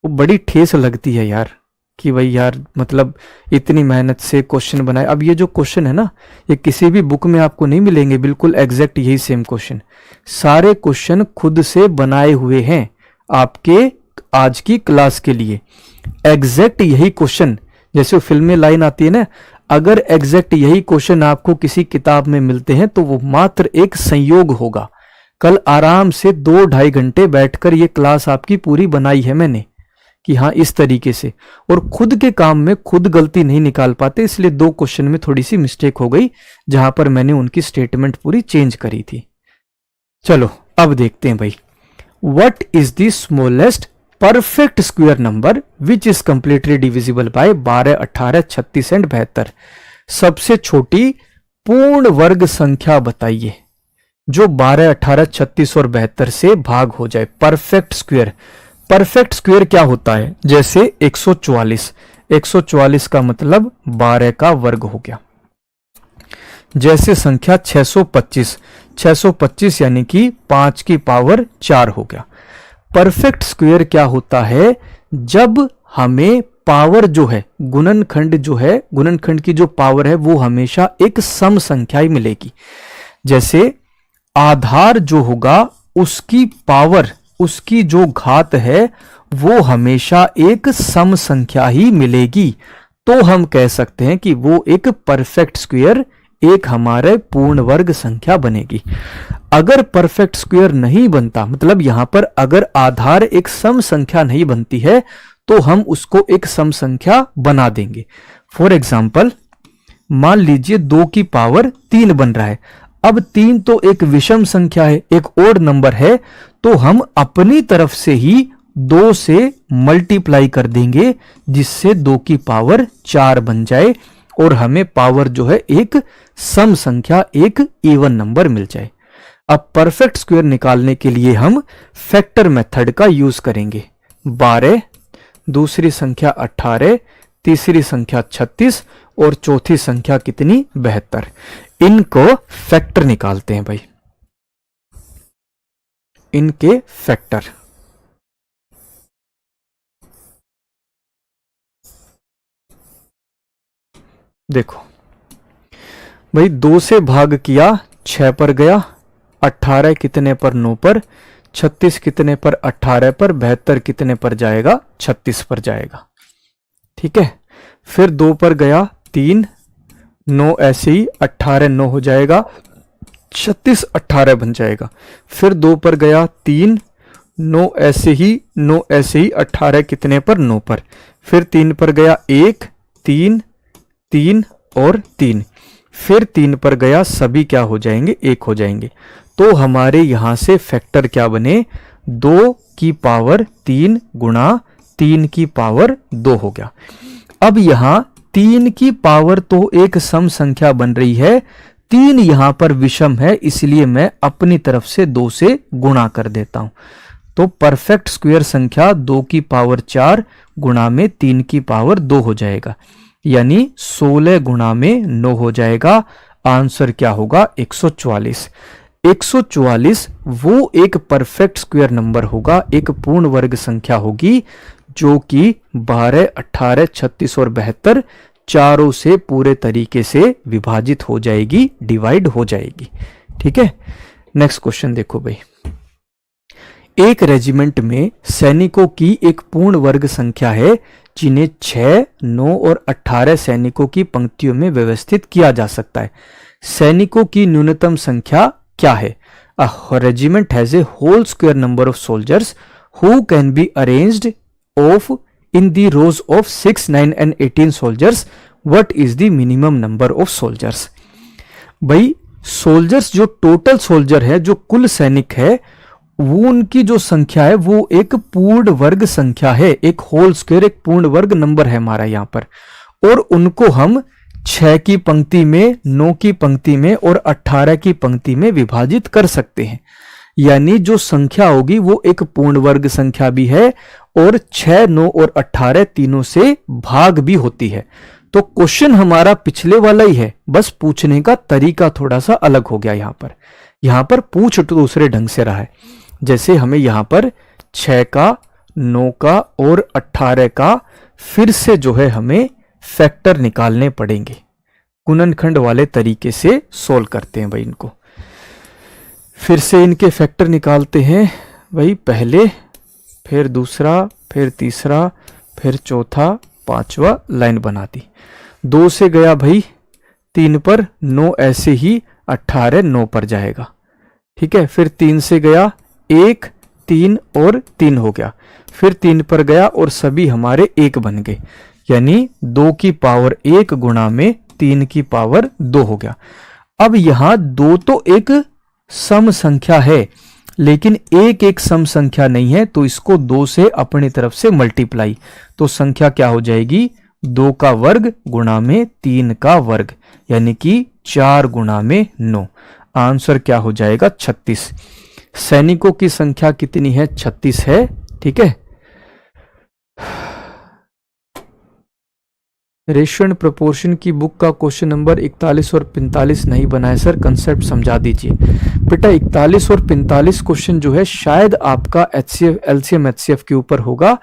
वो बड़ी ठेस लगती है यार कि भाई यार मतलब इतनी मेहनत से क्वेश्चन बनाए। अब ये जो क्वेश्चन है ना, ये किसी भी बुक में आपको नहीं मिलेंगे बिल्कुल एग्जैक्ट यही सेम क्वेश्चन। सारे क्वेश्चन खुद से बनाए हुए हैं आपके आज की क्लास के लिए। एग्जैक्ट यही क्वेश्चन, जैसे फिल्म में लाइन आती है ना, अगर एग्जैक्ट यही क्वेश्चन आपको किसी किताब में मिलते हैं तो वो मात्र एक संयोग होगा। कल आराम से 2-2.5 घंटे बैठकर ये क्लास आपकी पूरी बनाई है मैंने कि हाँ इस तरीके से, और खुद के काम में खुद गलती नहीं निकाल पाते, इसलिए 2 क्वेश्चन में थोड़ी सी मिस्टेक हो गई जहां पर मैंने उनकी स्टेटमेंट पूरी चेंज करी थी। चलो अब देखते हैं भाई, what is the smallest perfect square number which is completely divisible bye 12, 18, 36 and 72। सबसे छोटी पूर्ण वर्ग संख्या बताइए जो 12, 18, 36 और 72 से भाग हो जाए। परफेक्ट स्क्वायर, परफेक्ट स्क्वायर क्या होता है? जैसे 144, 144 का मतलब 12 का वर्ग हो गया। जैसे संख्या 625, 625 यानी कि 5 की पावर 4 हो गया। परफेक्ट स्क्वायर क्या होता है? जब हमें पावर जो है, गुणनखंड जो है, गुणनखंड की जो पावर है वो हमेशा एक सम संख्या ही मिलेगी। जैसे आधार जो होगा उसकी पावर, उसकी जो घात है वो हमेशा एक सम संख्या ही मिलेगी। तो हम कह सकते हैं कि वो एक परफेक्ट स्क्वायर, एक हमारे पूर्ण वर्ग संख्या बनेगी। अगर परफेक्ट स्क्वायर नहीं बनता, मतलब यहां पर अगर आधार एक सम संख्या नहीं बनती है, तो हम उसको एक सम संख्या बना देंगे। फॉर एग्जाम्पल, मान लीजिए 2 की पावर 3 बन रहा है। अब 3 तो एक विषम संख्या है, एक ओड नंबर है, तो हम अपनी तरफ से ही 2 से मल्टीप्लाई कर देंगे, जिससे 2 की पावर 4 बन जाए और हमें पावर जो है एक सम संख्या, एक इवन नंबर मिल जाए। अब परफेक्ट स्क्वायर निकालने के लिए हम फैक्टर मेथड का यूज करेंगे। 12, दूसरी संख्या 18, तीसरी संख्या 36 और चौथी संख्या कितनी, 72। इनको फैक्टर निकालते हैं भाई, इनके फैक्टर। देखो भाई, 2 से भाग किया 6 पर गया, 18 कितने पर, 9 पर, 36 कितने पर, 18 पर, 72 कितने पर जाएगा, 36 पर जाएगा। ठीक है, फिर 2 पर गया 3, 9 ऐसे ही, 18 9 हो जाएगा, 36 18 बन जाएगा। फिर 2 पर गया 3, 9 ऐसे ही, 9 ऐसे ही, 18 कितने पर, 9 पर। फिर 3 पर गया 1, 3, 3 और 3। फिर 3 पर गया, सभी क्या हो जाएंगे, 1 हो जाएंगे। तो हमारे यहां से फैक्टर क्या बने, 2 की पावर 3 गुणा 3 की पावर 2 हो गया। अब यहां 3 की पावर तो एक सम संख्या बन रही है, 3 यहां पर विषम है, इसलिए मैं अपनी तरफ से 2 से गुणा कर देता हूं। तो परफेक्ट स्क्वायर संख्या 2 की पावर 4 गुणा में 3 की पावर 2 हो जाएगा, यानी 16 गुणा में 9 हो जाएगा। आंसर क्या होगा, 144। 144 वो एक परफेक्ट स्क्वायर नंबर होगा, एक पूर्ण वर्ग संख्या होगी, जो कि 12, 18, 36 और 72 चारों से पूरे तरीके से विभाजित हो जाएगी, डिवाइड हो जाएगी। ठीक है, नेक्स्ट क्वेश्चन देखो भाई। एक रेजिमेंट में सैनिकों की एक पूर्ण वर्ग संख्या है, जिन्हें 6, 9 और 18 सैनिकों की पंक्तियों में व्यवस्थित किया जा सकता है। सैनिकों की न्यूनतम संख्या क्या है? A regiment has a whole square number of soldiers who can be arranged of in the rows of 6, 9 and 18 soldiers. What is the minimum number of soldiers? भाई सोल्जर्स जो टोटल सोल्जर है, जो कुल सैनिक है, वो उनकी जो संख्या है वो एक पूर्ण वर्ग संख्या है, एक होल स्क्वायर, एक पूर्ण वर्ग नंबर है हमारा यहां पर। और उनको हम 6 की पंक्ति में, 9 की पंक्ति में और 18 की पंक्ति में विभाजित कर सकते हैं। यानी जो संख्या होगी वो एक पूर्ण वर्ग संख्या भी है और 6, 9 और 18 तीनों से भाग भी होती है। तो क्वेश्चन हमारा पिछले वाला ही है, बस पूछने का तरीका थोड़ा सा अलग हो गया। यहां पर पूछ तो दूसरे ढंग से रहा है। जैसे हमें यहां पर 6 का, 9 का और 18 का फिर से जो है हमें फैक्टर निकालने पड़ेंगे। गुणनखंड वाले तरीके से सोल्व करते हैं भाई इनको। फिर से इनके फैक्टर निकालते हैं भाई, पहले, फिर दूसरा, फिर तीसरा, फिर चौथा, पांचवा, लाइन बना दी। 2 से गया भाई 3 पर, 9 ऐसे ही, 18 9 पर जाएगा। ठीक है, फिर 3 से गया 1, 3 और 3 हो गया। फिर 3 पर गया और सभी हमारे 1 बन गए, यानी 2 की पावर 1 गुणा में 3 की पावर 2 हो गया। अब यहां 2 तो एक सम संख्या है, लेकिन एक सम संख्या नहीं है, तो इसको 2 से अपनी तरफ से मल्टीप्लाई, तो संख्या क्या हो जाएगी, 2 का वर्ग गुणा में 3 का वर्ग, यानी कि 4 गुणा में 9। आंसर क्या हो जाएगा, 36। सैनिकों की संख्या कितनी है, 36 है। ठीक है, रेशियो एंड प्रोपोर्शन की बुक का क्वेश्चन नंबर 41 और 45 नहीं बनाए सर, कंसेप्ट समझा दीजिए। बेटा 41 और 45 क्वेश्चन जो है शायद आपका एचसीएफ, एलसीएम एचसीएफ के ऊपर होगा,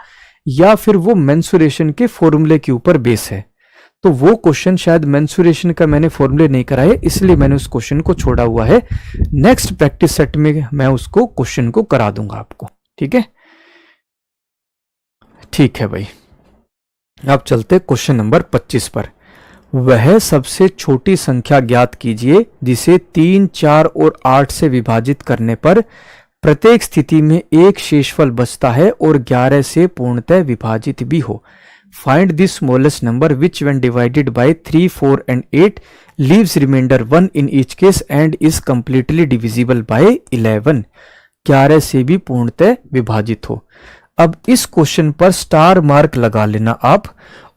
या फिर वो मेंसुरेशन के फॉर्मूले के ऊपर बेस है। तो वो क्वेश्चन शायद मेंसुरेशन का मैंने फॉर्मूले नहीं कराया, इसलिए मैंने उस क्वेश्चन को छोड़ा हुआ है। नेक्स्ट प्रैक्टिस सेट में मैं उसको क्वेश्चन को करा दूंगा आपको। ठीक है, ठीक है भाई। अब चलते क्वेश्चन नंबर 25 पर। वह सबसे छोटी संख्या ज्ञात कीजिए जिसे 3, 4 और 8 से विभाजित करने पर प्रत्येक स्थिति में एक शेषफल बचता है और 11 से पूर्णतः विभाजित भी हो। Find the smallest number which when divided by 3, 4 and 8 leaves remainder 1 in each case and is completely divisible by 11। 11 से भी पूर्णतः विभाजित हो। अब इस क्वेश्चन पर स्टार मार्क लगा लेना आप,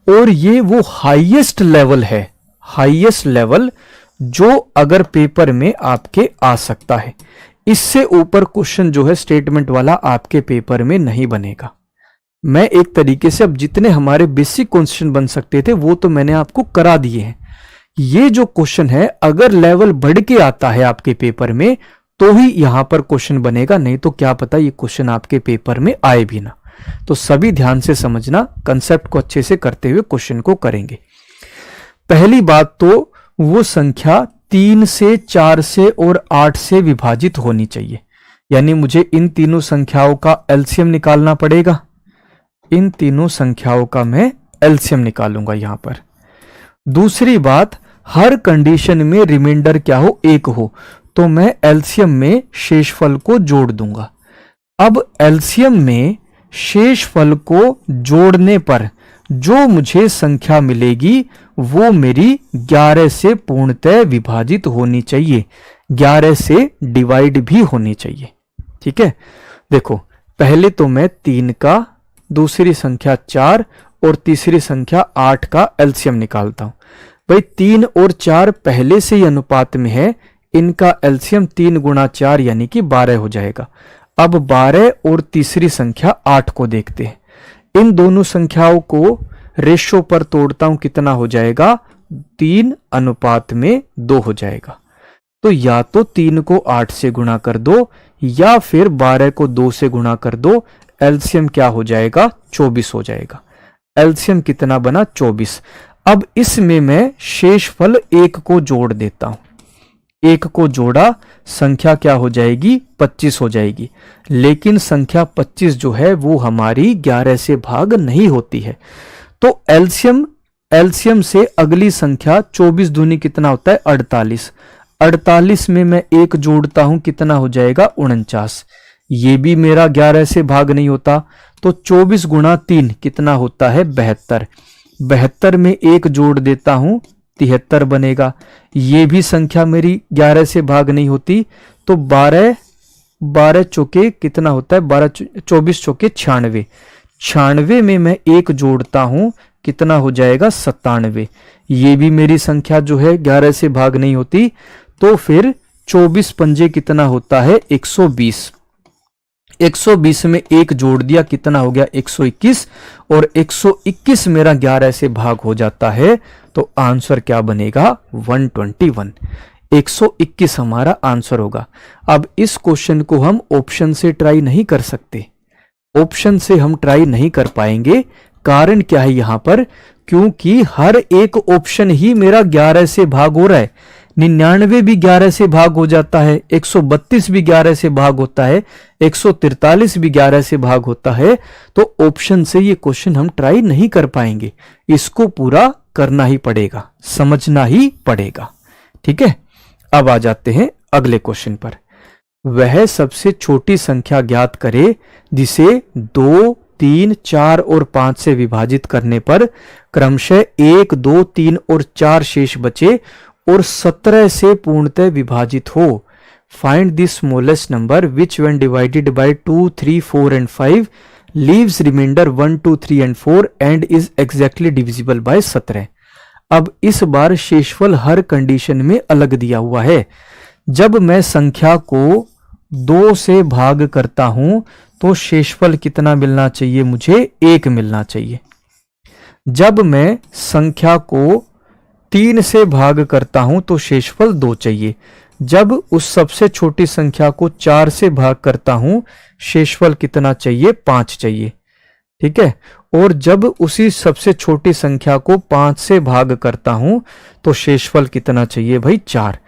और ये वो हाईएस्ट लेवल है, हाईएस्ट लेवल जो अगर पेपर में आपके आ सकता है। इससे ऊपर क्वेश्चन जो है स्टेटमेंट वाला आपके पेपर में नहीं बनेगा। मैं एक तरीके से अब जितने हमारे बेसिक क्वेश्चन बन सकते थे वो तो मैंने आपको करा दिए हैं। ये जो क्वेश्चन है अगर लेवल बढ़ के आता है आपके पेपर में तो ही यहां पर क्वेश्चन बनेगा, नहीं तो क्या पता ये क्वेश्चन आपके पेपर में आए भी ना। तो सभी ध्यान से समझना, कंसेप्ट को अच्छे से करते हुए क्वेश्चन को करेंगे। पहली बात तो वो संख्या 3 से 4 से और 8 से विभाजित होनी चाहिए, यानी मुझे इन तीनों संख्याओं का एलसीएम निकालना पड़ेगा। इन तीनों संख्याओं का मैं एलसीएम निकालूंगा यहां पर। दूसरी बात, हर कंडीशन में रिमाइंडर क्या हो, 1 हो, तो मैं एलसीएम में शेषफल को जोड़ दूंगा। अब एलसीएम में शेषफल को जोड़ने पर जो मुझे संख्या मिलेगी वो मेरी 11 से पूर्णतः विभाजित होनी चाहिए, 11 से डिवाइड भी होनी चाहिए। ठीक है, देखो पहले तो मैं 3 का, दूसरी संख्या 4 और तीसरी संख्या 8 का एलसीएम निकालता हूं। भाई 3 और 4 पहले से ही अनुपात में है, इनका एलसीएम 3 गुणा 4 यानी कि 12 हो जाएगा। अब 12 और तीसरी संख्या 8 को देखते हैं। इन दोनों संख्याओं को रेशो पर तोड़ता हूं, कितना हो जाएगा, 3:2 हो जाएगा। तो या तो 3 को 8 से गुणा कर दो या फिर 12 को 2 से गुणा कर दो। एलसीएम क्या हो जाएगा, 24 हो जाएगा। एलसीएम कितना बना, 24। अब इसमें मैं शेषफल 1 को जोड़ देता हूं। 1 को जोड़ा, संख्या क्या हो जाएगी, 25 हो जाएगी। लेकिन संख्या 25 जो है वो हमारी 11 से भाग नहीं होती है। तो एलसीएम से अगली संख्या 24 दूनी कितना होता है, 48। 48 में मैं 1 जोड़ता हूं, कितना हो जाएगा, 49। ये भी मेरा 11 से भाग नहीं होता, तो 24 गुणा 3 कितना होता है, 72। 72 में 1 जोड़ देता हूं, 73 बनेगा। ये भी संख्या मेरी 11 से भाग नहीं होती, तो 12 चौके कितना होता है, 24 चौके 96। 96 में मैं 1 जोड़ता हूं, कितना हो जाएगा, 97। ये भी मेरी संख्या जो है 11 से भाग नहीं होती, तो फिर 24 पंजे कितना होता है, 120। 120 में 1 जोड़ दिया, कितना हो गया, 121। और 121 मेरा 11 से भाग हो जाता है, तो आंसर क्या बनेगा, 121। 121 हमारा आंसर होगा। अब इस क्वेश्चन को हम ऑप्शन से ट्राई नहीं कर सकते, ऑप्शन से हम ट्राई नहीं कर पाएंगे। कारण क्या है यहां पर, क्योंकि हर एक ऑप्शन ही मेरा 11 से भाग हो रहा है। 99 भी 11 से भाग हो जाता है, 132 भी 11 से भाग होता है, 143 भी 11 से भाग होता है। तो ऑप्शन से ये क्वेश्चन हम ट्राई नहीं कर पाएंगे, इसको पूरा करना ही पड़ेगा, समझना ही पड़ेगा। ठीक है, अब आ जाते हैं अगले क्वेश्चन पर। वह सबसे छोटी संख्या ज्ञात करे जिसे 2, 3, 4 और 5 से विभाजित करने पर क्रमशः 1, 2, 3 और 4 शेष बचे और 17 से पूर्णतः विभाजित हो। Find the smallest number which when divided by 2, 3, 4 and 5 leaves remainder 1, 2, 3 and 4 and is exactly divisible by 17। अब इस बार शेषफल हर कंडीशन में अलग दिया हुआ है। जब मैं संख्या को 2 से भाग करता हूं तो शेषफल कितना मिलना चाहिए, मुझे 1 मिलना चाहिए। जब मैं संख्या को 3 से भाग करता हूं तो शेषफल 2 चाहिए। जब उस सबसे छोटी संख्या को 4 से भाग करता हूं शेषफल कितना चाहिए, 5 चाहिए। ठीक है, और जब उसी सबसे छोटी संख्या को 5 से भाग करता हूं तो शेषफल कितना चाहिए भाई 4।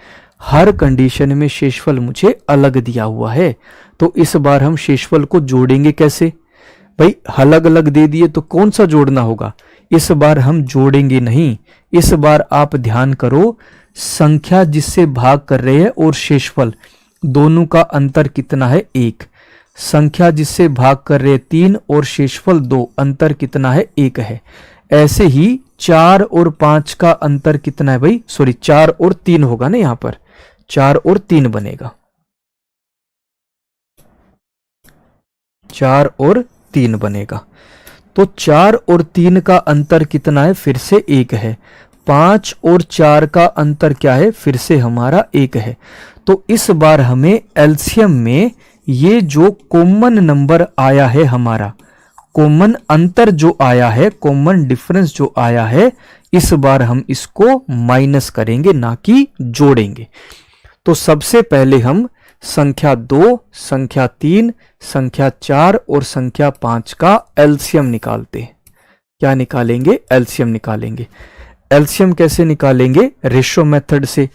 हर कंडीशन में शेषफल मुझे अलग दिया हुआ है, तो इस बार हम शेषफल को जोड़ेंगे कैसे भाई, अलग अलग दे दिए तो कौन सा जोड़ना होगा, इस बार हम जोड़ेंगे नहीं। इस बार आप ध्यान करो, संख्या जिससे भाग कर रहे हैं और शेषफल दोनों का अंतर कितना है 1। संख्या जिससे भाग कर रहे 3 और शेषफल 2, अंतर कितना है 1 है। ऐसे ही 4 और 5 का अंतर कितना है भाई, सॉरी 4 और 3 होगा ना, यहां पर 4 और 3 बनेगा, 4 और 3 बनेगा। तो 4 और 3 का अंतर कितना है, फिर से 1 है। 5 और 4 का अंतर क्या है, फिर से हमारा 1 है। तो इस बार हमें एलसीएम में ये जो कॉमन नंबर आया है, हमारा कॉमन अंतर जो आया है, कॉमन डिफरेंस जो आया है, इस बार हम इसको माइनस करेंगे, ना कि जोड़ेंगे। तो सबसे पहले हम संख्या 2, संख्या 3, संख्या 4 और संख्या 5 का एलसीएम निकालते हैं। क्या निकालेंगे, एलसीएम निकालेंगे। एलसीएम कैसे निकालेंगे, रेशो मेथड से।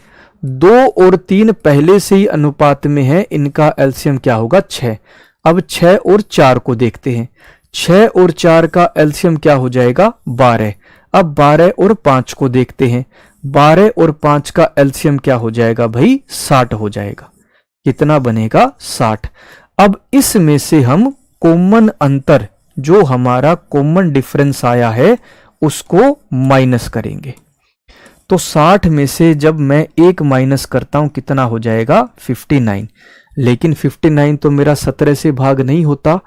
2 और 3 पहले से ही अनुपात में है, इनका एलसीएम क्या होगा 6। अब 6 और 4 को देखते हैं। 6 और 4 का एलसीएम क्या हो जाएगा 12। अब 12 और 5 को देखते हैं। 12 और 5 का एलसीएम क्या हो जाएगा भाई 60 हो जाएगा। कितना बनेगा 60। अब इसमें से हम कॉमन अंतर जो हमारा कॉमन डिफरेंस आया है उसको माइनस करेंगे। तो 60 में से जब मैं 1 माइनस करता हूं कितना हो जाएगा 59। लेकिन 59 तो मेरा 17 से भाग नहीं होता,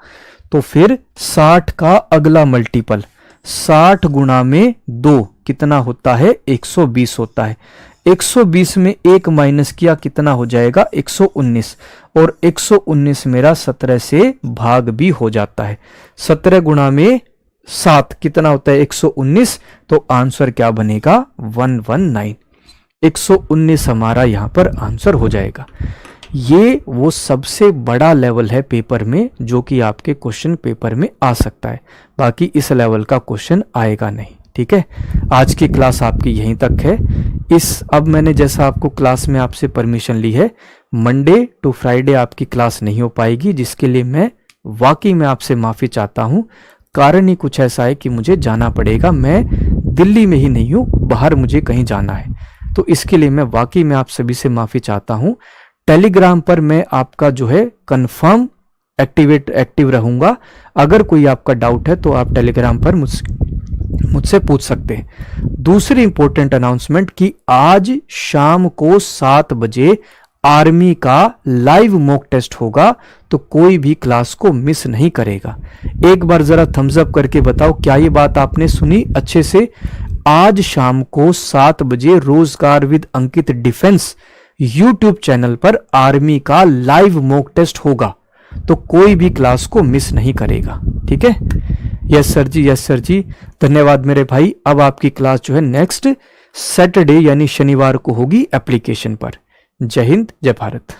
तो फिर 60 का अगला मल्टीपल 60 गुणा में 2 कितना होता है 120 होता है। 120 में 1 माइनस किया कितना हो जाएगा 119, और 119 मेरा 17 से भाग भी हो जाता है। 17 गुणा में 7 कितना होता है 119, तो आंसर क्या बनेगा 119। 119 हमारा यहां पर आंसर हो जाएगा। ये वो सबसे बड़ा लेवल है पेपर में जो कि आपके क्वेश्चन पेपर में आ सकता है, बाकी इस लेवल का क्वेश्चन आएगा नहीं। ठीक है, आज की क्लास आपकी यहीं तक है। अब मैंने जैसा आपको क्लास में आपसे परमिशन ली है, मंडे टू फ्राइडे आपकी क्लास नहीं हो पाएगी, जिसके लिए मैं वाकई में आपसे माफी चाहता हूं। कारण ही कुछ ऐसा है कि मुझे जाना पड़ेगा, मैं दिल्ली में ही नहीं हूं, बाहर मुझे कहीं जाना है, तो इसके लिए मैं वाकई में आप सभी से माफी चाहता हूं। टेलीग्राम पर मैं आपका जो है कंफर्म एक्टिव रहूंगा। अगर कोई आपका डाउट है तो आप टेलीग्राम पर मुझसे पूछ सकते हैं। दूसरी इंपॉर्टेंट अनाउंसमेंट कि आज शाम को 7 बजे आर्मी का लाइव मॉक टेस्ट होगा, तो कोई भी क्लास को मिस नहीं करेगा। एक बार जरा थम्स अप करके बताओ, क्या ये बात आपने सुनी अच्छे से? आज शाम को 7 बजे रोजगार with Ankit defence YouTube channel पर आर्मी का लाइव मॉक टेस्ट होगा, तो कोई भी क्लास को मिस नहीं करेगा। ठीक है, यस सर जी, यस सर जी, धन्यवाद मेरे भाई। अब आपकी क्लास जो है नेक्स्ट सैटरडे यानी शनिवार को होगी एप्लीकेशन पर। जय हिंद, जय भारत।